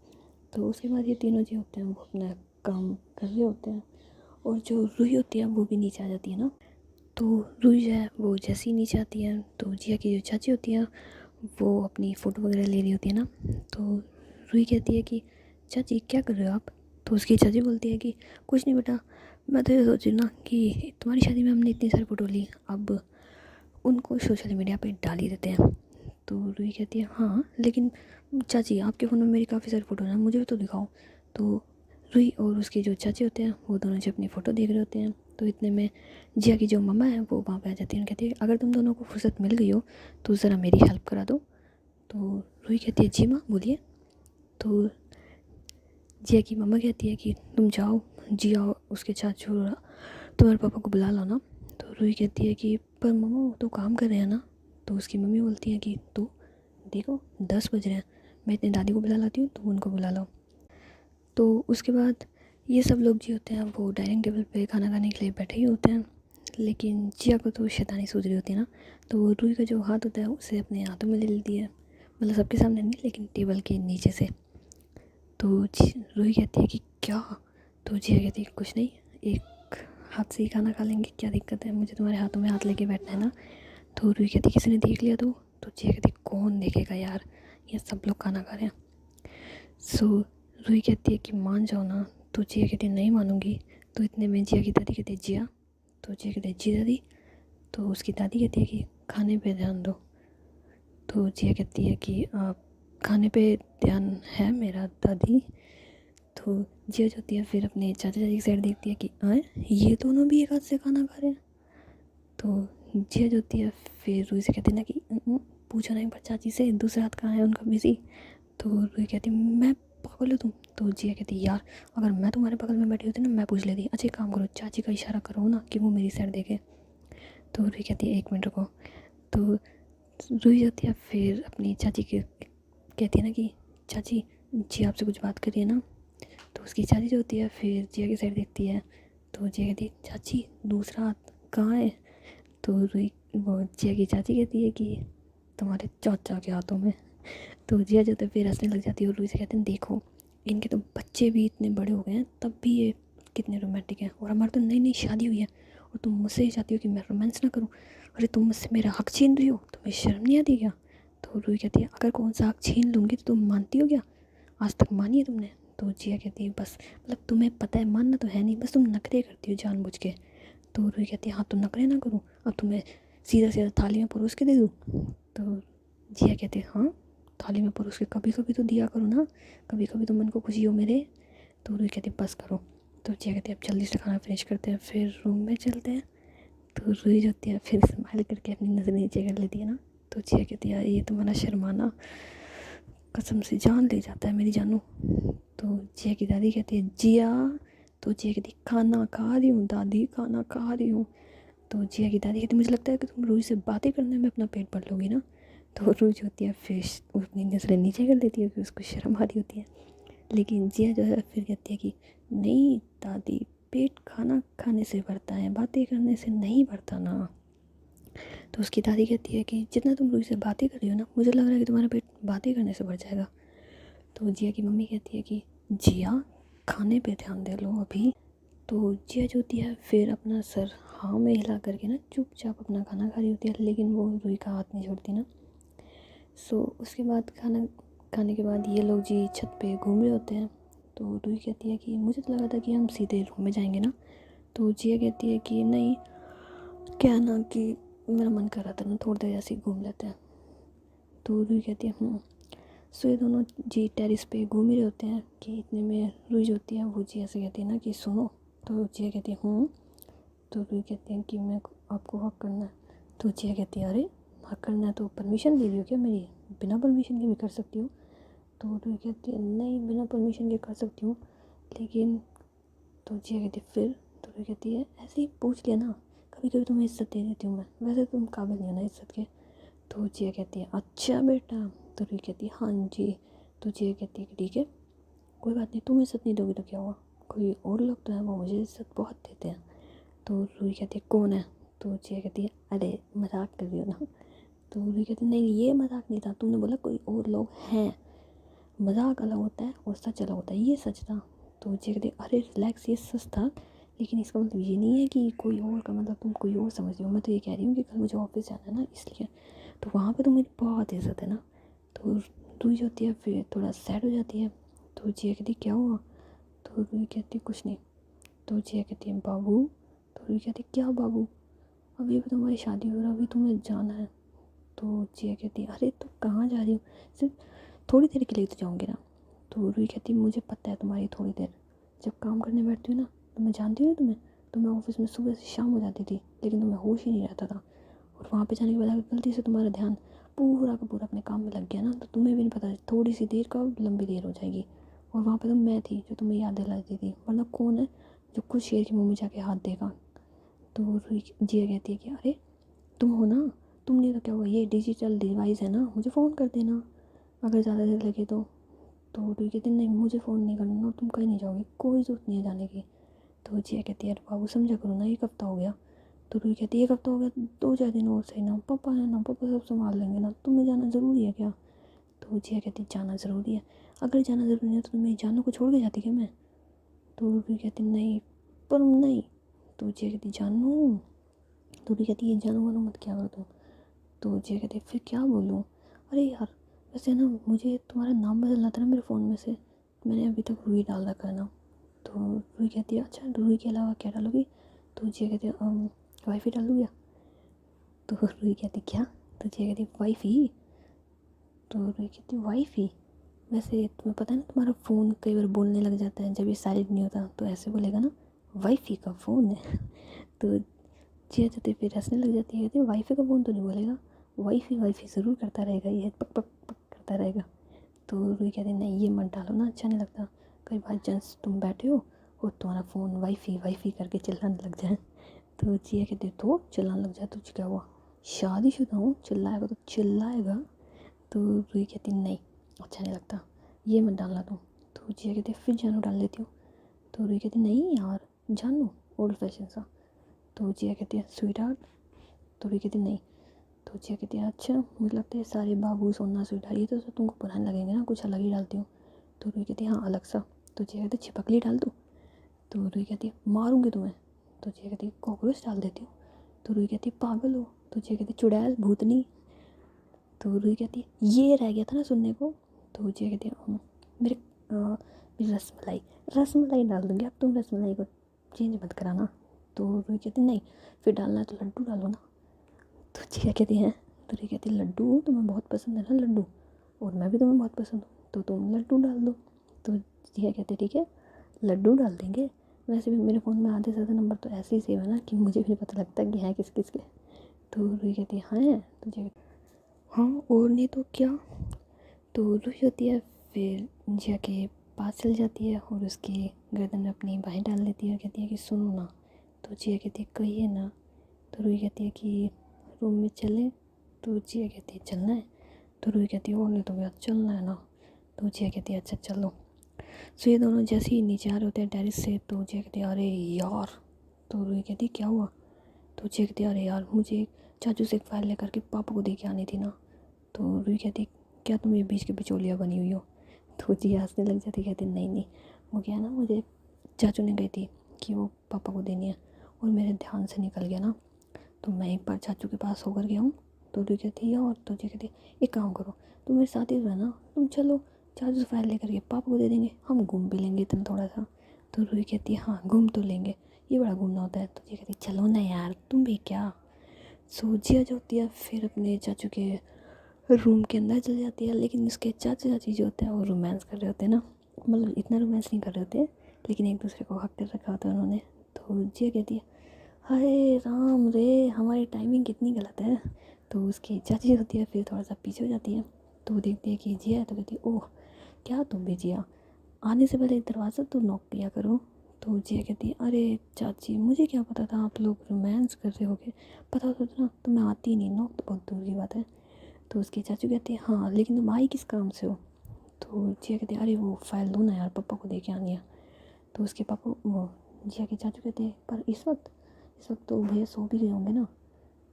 तो उसके बाद ये तीनों जी होते हैं वो अपना काम कर रहे होते हैं, और जो रूही होती है वो भी नीचे आ जाती है ना। तो रूही जो है वो जैसे ही नीचे आती है तो जिया की जो चाची होती है वो अपनी फ़ोटो वगैरह ले रही होती है ना। तो रूही कहती है कि चाची क्या कर रहे हो आप? तो उसकी चाची बोलती है कि कुछ नहीं बेटा, मैं तो ये सोच रही ना कि तुम्हारी शादी में हमने इतनी सारी फ़ोटो ली, अब उनको सोशल मीडिया पे डाल ही देते हैं। तो रूही कहती है हाँ लेकिन चाची आपके फ़ोन में मेरी काफ़ी सारी फ़ोटो हैं, मुझे भी तो दिखाओ। तो रूही और उसके जो चाची होते हैं वो दोनों जो अपनी फ़ोटो देख रहे होते हैं। तो इतने में जिया की जो मम्मा है वो वहाँ पे आ जाती है, कहती है अगर तुम दोनों को फुर्सत मिल गई हो तो ज़रा मेरी हेल्प करा दो। तो रूही कहती है जी माँ बोलिए। तो जिया की मम्मा कहती है कि तुम जाओ जिया उसके चाचू और तुम्हारे पापा को बुला लो ना। तो रूही कहती है कि पर मम्मा वो तो काम कर रहे हैं ना। तो उसकी मम्मी बोलती है कि तो देखो 10 बज रहे हैं, मैं इतनी दादी को बुला लाती हूँ तुम उनको बुला लो। तो उसके बाद ये सब लोग जो होते हैं वो डाइनिंग टेबल पे खाना खाने के लिए बैठे ही होते हैं, लेकिन जिया को तो शैतानी सूझ रही होती है ना। तो रूही का जो हाथ होता है उसे अपने हाथों में ले लेती है, मतलब सबके सामने नहीं लेकिन टेबल के नीचे से। तो रूही कहती है कि क्या? तो जिया कहती है कुछ नहीं, एक हाथ से ही खाना खा लेंगे, क्या दिक्कत है, मुझे तुम्हारे हाथों में हाथ लेके बैठना है ना। तो रूही कहती है किसी ने देख लिया तो जिया कहती है कौन देखेगा यार, ये सब लोग खाना खा रहे हैं। सो रूही कहती है कि मान जाओ ना। तो जिया कहती है नहीं मानूंगी। तो इतने में जिया की दादी कहती है जिया तो जिया कहती है जी दादी। तो उसकी दादी कहती है कि खाने पे ध्यान दो। तो जिया कहती है कि खाने पे ध्यान है मेरा दादी। तो जिया जो होती है फिर अपने चाचा चाची की साइड देखती है कि आए ये दोनों भी एक हाथ से खाना खा रहे हैं। तो जिया जो होती है फिर रूही से कहती है ना कि पूछो नहीं पर चाची से दूसरा हाथ कहाँ है उनका बिजी। तो रूही कहती मैं पागल हूँ तुम। तो जिया कहती यार अगर मैं तुम्हारे बगल में बैठी होती ना मैं पूछ लेती। अच्छा एक काम करो चाची का इशारा करो ना कि वो मेरी साइड देखे। तो रूही कहती है 1 मिनट रुको। तो रूही जाती है फिर अपनी चाची के कहती है ना कि चाची जी आपसे कुछ बात करिए ना। तो उसकी चाची जो होती है फिर जिया की साइड देखती है। तो जिया कहती है चाची दूसरा हाथ कहाँ है। तो रूही वो जिया की चाची कहती है कि तुम्हारे चाचा के हाथों में। तो जिया जो होता है फिर हंसने लग जाती है और रूही से कहते हैं देखो इनके तो बच्चे भी इतने बड़े हो गए हैं तब भी ये कितने रोमांटिक हैं और हमारी तो नई नई शादी हुई है और तुम मुझसे ही चाहती हो कि मैं रोमांस ना करूँ। अरे तुम मुझसे मेरा हक छीन रही हो तुम्हें शर्म नहीं आती क्या। तो रूही कहती है अगर कौन सा हक छीन लूँगी तो तुम मानती हो क्या आज तक मानी है तुमने। तो जिया कहती है बस मतलब तुम्हें पता है मानना तो है नहीं बस तुम नखरे करती हो जानबूझ के। तो रूही कहती है हाँ तो नखरे ना करूँ अब तुम्हें सीधा सीधा थाली में परोस के दे दूँ। तो जिया कहती है हाँ थाली में परोस के कभी कभी तो दिया करो ना कभी कभी तो मन को खुशी हो मेरे। तो रूही कहती है बस करो। तो जिया कहती है अब जल्दी से खाना फिनिश करते हैं फिर रूम में चलते हैं। तो रूही जो होती है फिर स्माइल करके अपनी नज़र नीचे कर लेती है ना। तो जिया कहती है यार ये तुम्हारा शर्माना कसम से जान ले जाता है मेरी जानू। तो जिया की दादी कहती है जिया। तो जिया कहती खाना खा रही हूँ दादी खाना खा रही हूँ। तो जिया की दादी कहती मुझे लगता है कि तुम रूही से बातें करने में अपना पेट भर लोगी ना। तो रूही जो होती है फिर अपनी नज़रें नीचे कर लेती है क्योंकि उसको शर्म आ रही होती है। लेकिन जिया जो है फिर कहती है कि नहीं दादी पेट खाना खाने से भरता है बातें करने से नहीं भरता ना। तो उसकी दादी कहती है कि जितना तुम रूही से बातें कर रही हो ना मुझे लग रहा है कि तुम्हारा पेट बातें करने से भर जाएगा। तो जिया की मम्मी कहती है कि जिया खाने पे ध्यान दे लो अभी। तो जिया जो होती है फिर अपना सर हाँ में हिला करके ना चुपचाप अपना खाना खा रही होती है लेकिन वो रूही का हाथ नहीं छोड़ती ना। उसके बाद खाना खाने के बाद ये लोग जी छत पे घूम रहे होते हैं। तो रूही कहती है कि मुझे तो लगा था कि हम सीधे रूम में जाएंगे ना। तो जिया कहती है कि नहीं क्या ना कि मेरा मन कर रहा था ना थोड़ी देर ऐसे ही घूम लेते हैं। तो रूही कहती है सो ये दोनों जी टेरिस पे घूम ही रहे होते हैं कि इतने में रूही जो होती है वो जिया से कहती है ना कि सुनो। तो जिया कहती है तो रूही कहती है कि मैं आपको हक करना है। तो जिया कहती है अरे हक करना है तो परमिशन ले लियो क्या मेरी बिना परमिशन के भी कर सकती हूँ। तो रूही कहती है नहीं बिना परमिशन के कर सकती हूँ लेकिन। तो जिया कहती है फिर। तो रूही कहती है ऐसे ही पूछ लिया ना कभी कभी तुम्हें इज्जत दे देती हूँ मैं वैसे तुम काबिल नहीं हो ना इज्जत के। तो जिया कहती है अच्छा बेटा। तो रूही कहती है हाँ जी। तो जिया कहती है कि ठीक है कोई बात नहीं तुम इज्जत नहीं दोगी तो क्या हुआ कोई और लोग तो हैं वो मुझे इज्जत बहुत देते हैं। तो रूही कहती है कौन है। तो जिया कहती है अरे मजाक कर रही हो ना। तो रूही कहती है नहीं ये मजाक नहीं था तुमने बोला कोई और लोग हैं मजाक अलग होता है और सच अलग होता है ये सच था। तो जिया कहती है अरे रिलैक्स ये सच था लेकिन इसका मतलब ये नहीं है कि कोई और का मतलब तुम कोई और समझ रही हो मैं तो ये कह रही हूँ कि कल मुझे ऑफिस जाना है ना इसलिए तो वहाँ पे तो मेरी बहुत इज्जत है ना। तो रूही जो होती है फिर थोड़ा सैड हो जाती है। तो जिया कहती क्या हुआ। तो रूही कहती कुछ नहीं। तो जिया कहती है बाबू। तो रूही कहती क्या बाबू अभी अभी तुम्हारी शादी हो रहा अभी तुम्हें जाना है। तो जिया कहती है अरे तुम कहाँ जा रही हो सिर्फ थोड़ी देर के लिए तो जाऊँगी ना। तो रूही कहती मुझे पता है तुम्हारी थोड़ी देर जब काम करने बैठती हूँ ना तो मैं जानती हूँ तुम्हें ऑफिस में सुबह से शाम हो जाती थी लेकिन तुम्हें होश ही नहीं रहता था। और वहाँ पे जाने के बाद अगर गलती से तुम्हारा ध्यान पूरा का पूरा अपने काम में लग गया ना तो तुम्हें भी नहीं पता थोड़ी सी देर का लंबी देर हो जाएगी। और वहाँ पे तो मैं थी जो तुम्हें याद दिलाती थी वरना कौन है जो खुद शेर की मुँह में जाके हाथ देगा। तो जिया कहती है कि अरे तुम हो ना तुमने तो क्या हुआ ये डिजिटल डिवाइस है ना मुझे फ़ोन कर देना अगर ज़्यादा देर लगे तो। रूही कहती नहीं मुझे फ़ोन नहीं करना ना तुम कहीं नहीं जाओगे कोई ज़रूरत नहीं है जाने की। तो जिया कहती है अरे बाबू समझा करो ना 1 हफ्ता हो गया। तो रूही कहती है 1 हफ्ता हो गया 2-4 दिन और सही ना पापा है ना पापा सब संभाल लेंगे ना तुम्हें जाना ज़रूरी है क्या। तो जिया कहती जाना ज़रूरी है अगर जाना ज़रूरी है तो मैं जानू को छोड़ के जाती क्या मैं। तो रूही कहती नहीं पर नहीं। तो जिया कहती जानू। तो रूही कहती है जानू वानू मत क्या करो तुम। तो जिया कहती फिर क्या बोलूँ अरे यार वैसे ना मुझे तुम्हारा नाम बदलना था ना मेरे फ़ोन में से मैंने अभी तक रूही डाल रखा है ना। तो रूही कहती है अच्छा रूही के अलावा क्या डालोगी। तो जिया कहती है वाईफाई डाल दूँ क्या? तो रूही कहती क्या? तो जिया कहती वाईफाई। तो रूही कहती वाईफाई, वैसे तुम्हें पता है ना तुम्हारा फ़ोन कई बार बोलने लग जाता है जब ये साइलेंट नहीं होता, तो ऐसे बोलेगा ना वाईफाई का फ़ोन है। तो जिया जाती फिर हंसने लग जाती है, कहती है वाईफाई का फ़ोन तो नहीं बोलेगा, वाईफाई वाईफाई ज़रूर करता रहेगा, ये पक पक पक करता रहेगा। तो रूही कहती है नहीं ये मत डालो ना, अच्छा नहीं लगता, कई बाई चांस तुम बैठे हो और तुम्हारा फ़ोन वाईफाई वाईफाई करके चिल्लाने लग जाए। तो जिया कहती है तो चिल्लाने लग जाए तो क्या हुआ, शादीशुदा हूँ, चिल्लाएगा तो चिल्लाएगा। तो रूही कहती नहीं अच्छा नहीं लगता, ये मत डालना तुम। तो जिया कहती फिर जानू डाल देती हूँ। तो रूही कहती नहीं यार जानू ओल्ड फैशन सा। तो जिया कहती है स्वीट हार्ट। तो रूही कहती नहीं। तो जिया कहती है अच्छा मुझे लगता है सारे बाबू सोना स्वीट हार्ट ये तो सब तुमको पुराने लगेंगे ना, कुछ अलग ही डालती हूँ। तो रूही कहती है हाँ अलग सा। तो जिया कहती है छिपकली डाल दूँ। तो रूही कहती है मारूंगी तुम्हें। तो जिया कहती है कॉकरोच डाल देती हूँ। तो रूही कहती है पागल हो। तो जिया कहती है चुड़ैल भूतनी। तो रूही कहती है ये रह गया था ना सुनने को। तो जिया कहती है मेरे मेरी रसमलाई, रसमलाई डाल दूँगी, अब तुम रसमलाई को चेंज मत कराना। तो रूही कहती नहीं फिर डालना है तो लड्डू डालो ना। तो जिया कहती है, तो रूही कहती है लड्डू तुम्हें बहुत पसंद है ना लड्डू, और मैं भी तुम्हें बहुत पसंद हूँ तो तुम लड्डू डाल दो। तो जिया कहती है ठीक है लड्डू डाल देंगे, वैसे भी मेरे फ़ोन में आधे से ज़्यादा नंबर तो ऐसे ही सेव है ना कि मुझे भी पता लगता है कि हैं किस किस के। तो रूही कहती है हाँ है। तो जिया कहती है हाँ और नहीं तो क्या। तो रूही होती है फिर जिया के पास चल जाती है और उसके गर्दन में अपनी बाहें डाल लेती है और कहती है कि सुनो ना। तो जिया कहती है कहिए ना। तो रूही कहती है कि रूम में चले। तो जिया कहती है चलना है। तो रूही कहती है और नहीं तो क्या चलना है ना। तो जिया कहती है अच्छा चलो। सो ये दोनों जैसे ही नीचे आ रहे होते हैं टेरिस से, तो जिया कहती है अरे यार। तो रूही कहती है क्या हुआ। तो जिया कहती है अरे यार मुझे चाचू से एक फ़ाइल लेकर के पापा को दे के आनी थी ना। तो रूही कहती क्या तुम ये बीच के बिचौलिया बनी हुई हो। तो जिया हंसने लग जाती, कहती नहीं नहीं वो क्या है ना मुझे चाचू ने कही थी कि वो पापा को देनी है और मेरे ध्यान से निकल गया ना, तो मैं एक बार चाचू के पास होकर गया हूँ। तो रूही कहती है और तो जी कहती एक काम करो तुम मेरे साथ ही रहना, तुम चलो चाचू से फाइल लेकर के पापा को दे देंगे, हम घूम भी लेंगे तुम थोड़ा सा। तो रूही कहती है हाँ घूम तो लेंगे, ये बड़ा घूमना होता है। तो जी कहती चलो ना यार तुम भी क्या। सो जिया जो होती है फिर अपने चाचू के रूम के अंदर चल जाती है, लेकिन उसके चाचा चाची जो होते हैं वो रोमांस कर रहे होते हैं ना, मतलब इतना रोमांस नहीं कर रहे होते लेकिन एक दूसरे को हक कर रखा होता है उन्होंने। तो जिया कहती है हाय राम रे हमारी टाइमिंग कितनी गलत है। तो उसकी चाची होती है फिर थोड़ा सा पीछे हो जाती है, तो वो देखती है कि जिया है तो कहती है ओह क्या तुम भी जिया, आने से पहले दरवाज़ा तो नॉक किया करो। तो जिया कहती है अरे चाची मुझे क्या पता था आप लोग रोमांस कर रहे होगे, पता होता तो ना तो मैं आती ही नहीं, नॉक तो बहुत दूर की बात है। तो उसकी चाचू कहती है हाँ लेकिन तुम आई किस काम से हो। तो जिया कहती है अरे वो फाइल दो ना यार पापा को दे के आनी है। तो उसके पापा वो जिया के चाचू कहते हैं पर इस वक्त तो भैया सो भी गए होंगे ना।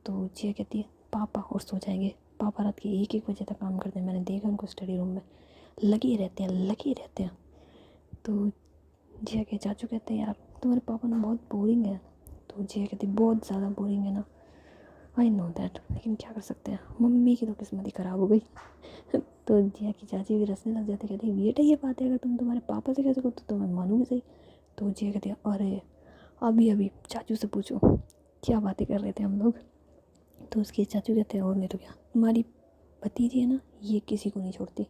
तो जिया कहती है पापा और सो जाएंगे, पापा रात के 1-1 बजे तक काम करते हैं, मैंने देखा उनको स्टडी रूम में लगे रहते हैं। तो जिया के चाचू कहते हैं यार तुम्हारे पापा ना बहुत बोरिंग है। तो जिया कहती बहुत ज़्यादा बोरिंग है ना, आई नो दैट, लेकिन क्या कर सकते हैं मम्मी की तो किस्मत ही ख़राब हो गई। तो जिया की चाची भी रसने लग जाती, कहती बेटा ये बात है अगर तुम तुम्हारे पापा से कह सको तो मैं मानूंगी सही। तो जिया कहती है अरे अभी अभी चाचू से पूछो क्या बातें कर रहे थे हम लोग। तो उसके चाचू कहते हैं और नहीं तो क्या तुम्हारी भतीजी है ना ये किसी को नहीं छोड़ती।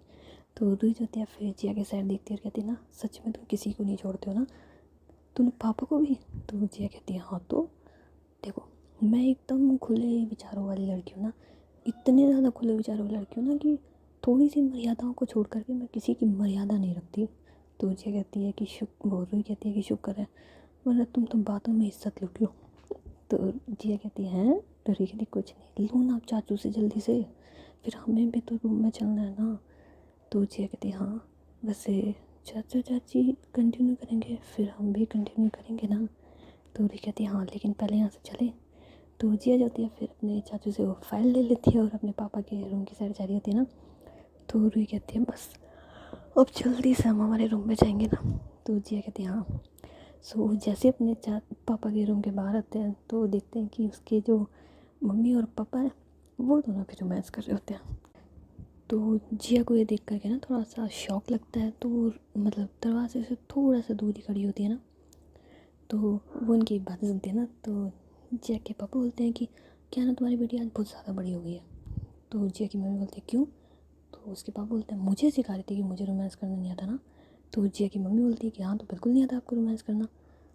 तो रुई होती है फिर जिया के साइड देखती है और कहती है ना सच में तुम किसी को नहीं छोड़ते हो ना, तूने पापा को भी। तो जिया कहती है हाँ तो देखो मैं एकदम खुले विचारों वाली लड़की हूँ ना, इतने ज़्यादा खुले विचारों वाली लड़की हूँ ना कि थोड़ी सी मर्यादाओं को छोड़ करके मैं किसी की मर्यादा नहीं रखती। तो जिया कहती है कि वो रुई कहती है कि शुक्र है वरना तुम तो बातों में इज्जत लूट लो। तो जिया कहती है तो रुई कहती कुछ नहीं लो ना आप चाचू से जल्दी से, फिर हमें भी तो रूम में चलना है ना। तो जिया कहती हाँ वैसे चाचा चाची कंटिन्यू करेंगे फिर हम भी कंटिन्यू करेंगे ना। तो रुई कहती हाँ लेकिन पहले यहाँ से चले। तो जिया जाती है फिर अपने चाचू से वो फाइल ले लेती है और अपने पापा के रूम की साइड जा रही होती है ना। तो रुई कहती है बस अब जल्दी से हम हमारे रूम में जाएंगे ना। तो जिया कहती है हाँ। सो जैसे अपने पापा के रूम के बाहर आते हैं तो देखते हैं कि उसके जो मम्मी और पापा हैं वो दोनों भी रोमांस कर रहे होते हैं। तो जिया को ये देख करके ना थोड़ा सा शौक लगता है, तो मतलब दरवाजे से थोड़ा सा दूर ही खड़ी होती है ना। तो वो उनकी बातें सुनते हैं ना, तो जिया के पापा बोलते हैं कि क्या ना तुम्हारी बेटी आज बहुत ज़्यादा बड़ी हो गई है। तो जिया की मम्मी बोलती है क्यों? तो उसके पापा बोलते हैं मुझे सिखा रही थी कि मुझे रोमांस करना नहीं आता ना। तो जिया की मम्मी बोलती है कि हाँ तो बिल्कुल नहीं आता आपको रोमांस करना,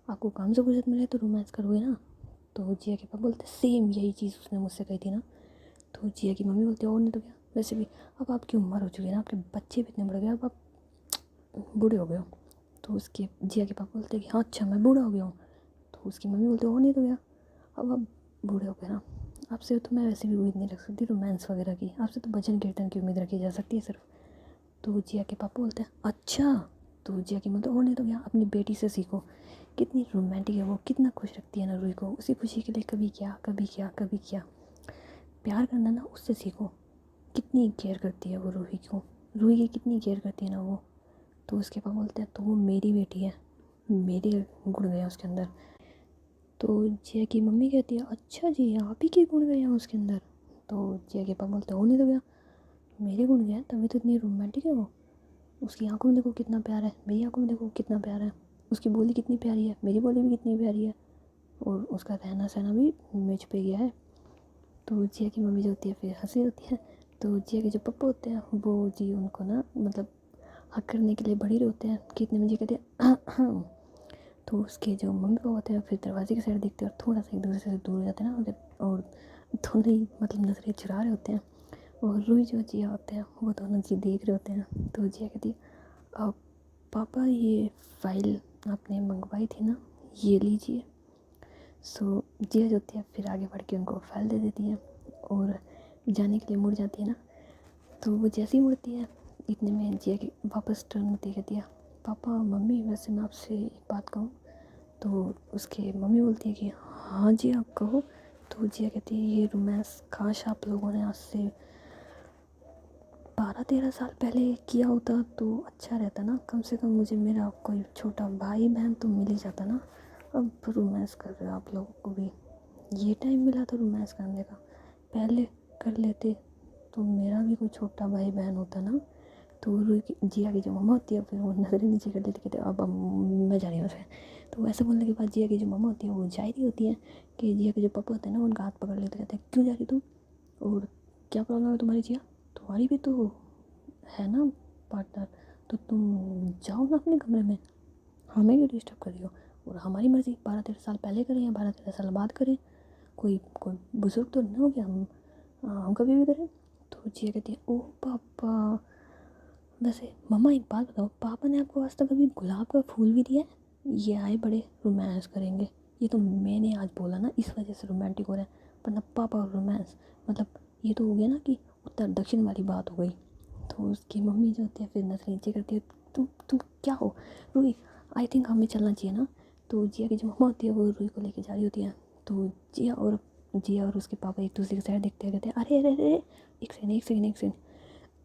आपको काम से फुर्सत मिले तो रोमांस करोगे ना। तो जिया के पापा बोलते हैं सेम यही चीज़ उसने मुझसे कही थी ना। तो जिया की मम्मी बोलती है और नहीं तो क्या, वैसे भी अब आपकी उम्र हो चुकी है ना, आपके बच्चे भी इतने बढ़ गए, अब आप बूढ़े हो गए हो। तो उसके जिया के पापा बोलते हैं कि हाँ अच्छा मैं बूढ़ा हो गया हूँ। तो उसकी मम्मी बोलती है और नहीं तो क्या, अब आप बूढ़े हो गए ना, आपसे तो मैं वैसे भी उम्मीद नहीं रख सकती रोमांस वगैरह की, आपसे तो भजन कीर्तन की उम्मीद रखी जा सकती है सिर्फ। तो जिया के पापा बोलते हैं अच्छा। तो जिया की बोलते और नहीं तो क्या, अपनी बेटी से सीखो, कितनी रोमांटिक है वो, कितना खुश रखती है ना रूही को, उसी खुशी के लिए कभी क्या कभी क्या कभी क्या, प्यार करना ना उससे सीखो, कितनी केयर करती है वो रूही को, रूही की कितनी केयर करती है ना वो। तो उसके पापा बोलते हैं तो वो मेरी बेटी है, मेरे गुण गए उसके अंदर। तो जिया की मम्मी कहती है अच्छा जी आप ही के गुण गए हैं उसके अंदर। तो जिया के पापा बोलते हैं हो नहीं तो क्या, मेरे गुण गए हैं तभी तो इतनी रोमांटिक है वो, उसकी आंखों में देखो कितना प्यार है, मेरी आंखों में देखो कितना प्यार है, उसकी बोली कितनी प्यारी है, मेरी बोली भी कितनी प्यारी है, और उसका रहना सहना भी मुझ पे गया है। तो जिया की मम्मी जो होती है फिर हंसी होती है। तो जिया के जो पप्पा होते हैं वो जी उनको ना मतलब हक करने के लिए बड़ी होते हैं कि इतने में जी कहते हैं तो उसके जो मम्मी पापा होते हैं फिर दरवाजे की साइड देखते हैं और थोड़ा सा एक दूसरे से दूर हो जाते हैं ना, और दोनों ही मतलब नजरें चुरा रहे होते हैं, और रूही जो जिया होते हैं वो दोनों जी देख रहे होते हैं। तो जिया कहती है अब पापा ये फाइल आपने मंगवाई थी ना, ये लीजिए। सो जिया जो होती है फिर आगे बढ़ के उनको फाइल दे देती है और जाने के लिए मुड़ जाती है ना। तो वो जैसे ही मुड़ती है इतने में जिया की वापस टर्न होती है, कहती है पापा मम्मी वैसे मैं आपसे एक बात कहूँ। तो उसके मम्मी बोलती है कि हाँ जी आप कहो। तो जिया कहती है ये रोमांस काश आप लोगों ने आज से 12-13 साल पहले किया होता तो अच्छा रहता ना, कम से कम मुझे मेरा कोई छोटा भाई बहन तो मिल ही जाता ना। अब रोमांस कर रहे हो आप लोगों को भी, ये टाइम मिला था रोमांस करने का, पहले कर लेते तो मेरा भी कोई छोटा भाई बहन होता ना। तो जिया की जो मम्मा होती है फिर वो नजरें नीचे कर लेती, कहते अब मैं जा रही हूँ उसमें। तो ऐसे बोलने के बाद जिया की जो मम्मा होती है वो जा रही होती है कि जिया के जो पापा होते हैं ना उनका हाथ पकड़ लेते, कहते हैं क्यों जा रही तुम, और क्या प्रॉब्लम है तुम्हारी जिया, तुम्हारी भी तो है ना पार्टनर, तो तुम जाओ ना अपने कमरे में, हमें क्यों डिस्टर्ब कर रही हो, और हमारी मर्ज़ी 12-13 साल पहले करें या 12-13 साल बाद करें, कोई कोई बुजुर्ग तो नहीं हो गया हम कभी भी करें। तो जिया कहती है ओह पापा, वैसे मम्मा एक बात बताओ, पापा ने आपको आज तक कभी गुलाब का फूल भी दिया है? ये आए बड़े रोमांस करेंगे, ये तो मैंने आज बोला ना इस वजह से रोमांटिक हो रहा है, वरना पापा और रोमांस मतलब ये तो हो गया ना कि उत्तर दक्षिण वाली बात हो गई। तो उसकी मम्मी जो होती है फिर नजर नीचे करती है, तुम क्या हो रूही, आई थिंक हमें चलना चाहिए ना। तो जिया की जो मम्मा होती है वो रूही को लेके जा रही होती है। तो जिया और उसके पापा एक दूसरे की साइड देखते हैं, कहते हैं अरे अरे अरे एक सेकंड एक सेकंड एक सेकंड।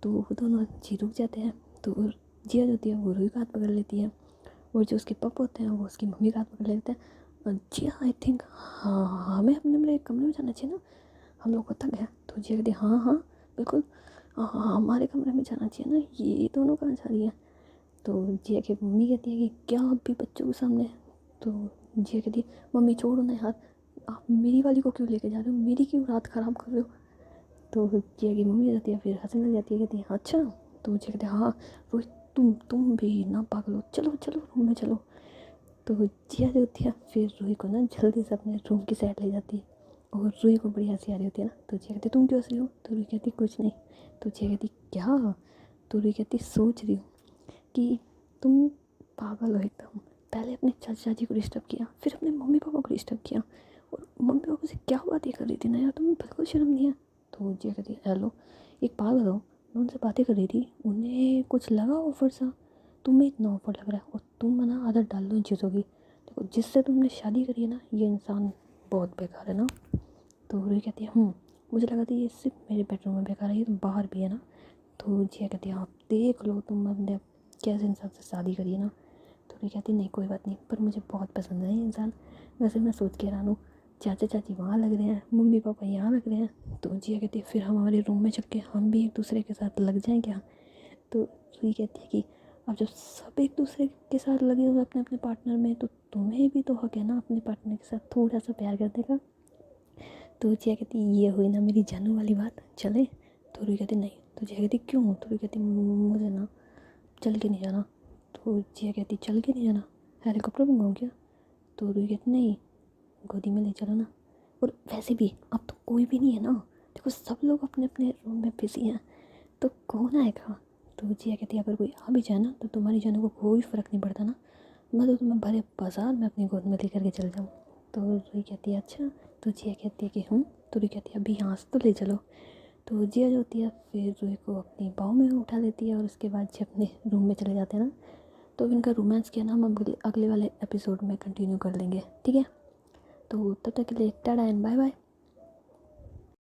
तो वो दोनों जी रुक जाते हैं। तो जिया जो होती है वो रूही का हाथ पकड़ लेती है, और जो उसके पापा होते हैं वो उसकी मम्मी का हाथ पकड़ लेते हैं। जिया आई थिंक हाँ हमें अपने मेरे कमरे में जाना चाहिए ना, हम लोग को थक गए। तो जिया कहती है हाँ हाँ बिल्कुल, हाँ हमारे कमरे में जाना चाहिए ना, ये दोनों कहाँ जा रही है। तो जिया की मम्मी कहती है कि क्या आप भी बच्चों के सामने। तो जिया कहती है मम्मी छोड़ो ना यार, आप मेरी वाली को क्यों लेके जा रहे हो, मेरी क्यों रात ख़राब कर रहे हो। तो जिया की मम्मी जाती है फिर हंसने लग जाती है, कहती है अच्छा। तो जिया कहते हैं हाँ रोहित तुम भी ना पागल हो, चलो चलो रूम में चलो। तो जिया जो होती है फिर रूही को ना जल्दी से अपने रूम की साइड ले जाती है, और रूही को बड़ी हंसी आ रही होती है ना। तो जिया कहती तुम क्यों हंस रही हो। तो रूही कहती कुछ नहीं। तो जिया कहती क्या। तो रूही कहती सोच रही हूँ कि तुम पागल हो एकदम, पहले अपने चाचा जी को डिस्टर्ब किया, फिर अपने मम्मी पापा को डिस्टर्ब किया, और मम्मी पापा से क्या बातें कर रही थी ना यार, तुम्हें बिल्कुल शर्म नहीं है। तो जिया कहती है हेलो एक बात बताओ, मैं उनसे बातें कर रही थी, उन्हें कुछ लगा ऑफर सा, तुम्हें इतना ऑफर लग रहा है, और तुम ना आदत डाल दो इन चीज़ों की, देखो जिससे तुमने शादी करी है ना ये इंसान बहुत बेकार है ना। तो रूही कहती है मुझे लगा था ये सिर्फ मेरे बेडरूम में बेकार है, ये तो बाहर भी है ना। तो जिया कहती है आप देख लो तुम अपने कैसे इंसान से शादी करी है ना। तो रूही कहती नहीं कोई बात नहीं, पर मुझे बहुत पसंद है ये इंसान, वैसे मैं सोच के हैरान हूँ, चाचा चाची वहाँ लग रहे हैं, मम्मी पापा यहाँ लग रहे हैं। तो जिया कहती है फिर हम हमारे रूम में चल के हम भी एक दूसरे के साथ लग जाएं क्या। तो रूही कहती है कि अब जब सब एक दूसरे के साथ लगे हुए अपने अपने पार्टनर में, तो तुम्हें भी तो हक है ना अपने पार्टनर के साथ थोड़ा सा प्यार करने का। तो जिया कहती ये हुई ना मेरी जानू वाली बात, चले? तो रूही कहती नहीं। तो जिया कहती क्यों? तो रूही कहती मुझे ना चल के नहीं जाना। तो जिया कहती चल के नहीं जाना, हेलीकॉप्टर मंगाऊँ क्या? तो रूही कहती नहीं, गोदी में ले चलो ना। और वैसे भी अब तो कोई भी नहीं है ना, देखो सब लोग अपने अपने रूम में बिजी हैं, तो कौन आएगा? तो जिया कहती अगर कोई आ भी जाए ना तो तुम्हारी जानू को कोई फ़र्क नहीं पड़ता ना, मैं तो तुम्हें भरे बाजार में अपनी गोद में लेकर के चल जाऊँ। तो रूही कहती है अच्छा। तो जिया कहती है कि हूँ। तो रूही कहती है अभी यहाँ से तो ले चलो। तो जिया जो होती है फिर रूही को अपनी बाहों में उठा लेती है, और उसके बाद जब अपने रूम में चले जाते हैं ना, तो इनका रोमांस किया ना हम अगले वाले एपिसोड में कंटिन्यू कर लेंगे, ठीक है? तो तब तक के लिए टाटा एंड बाय बाय।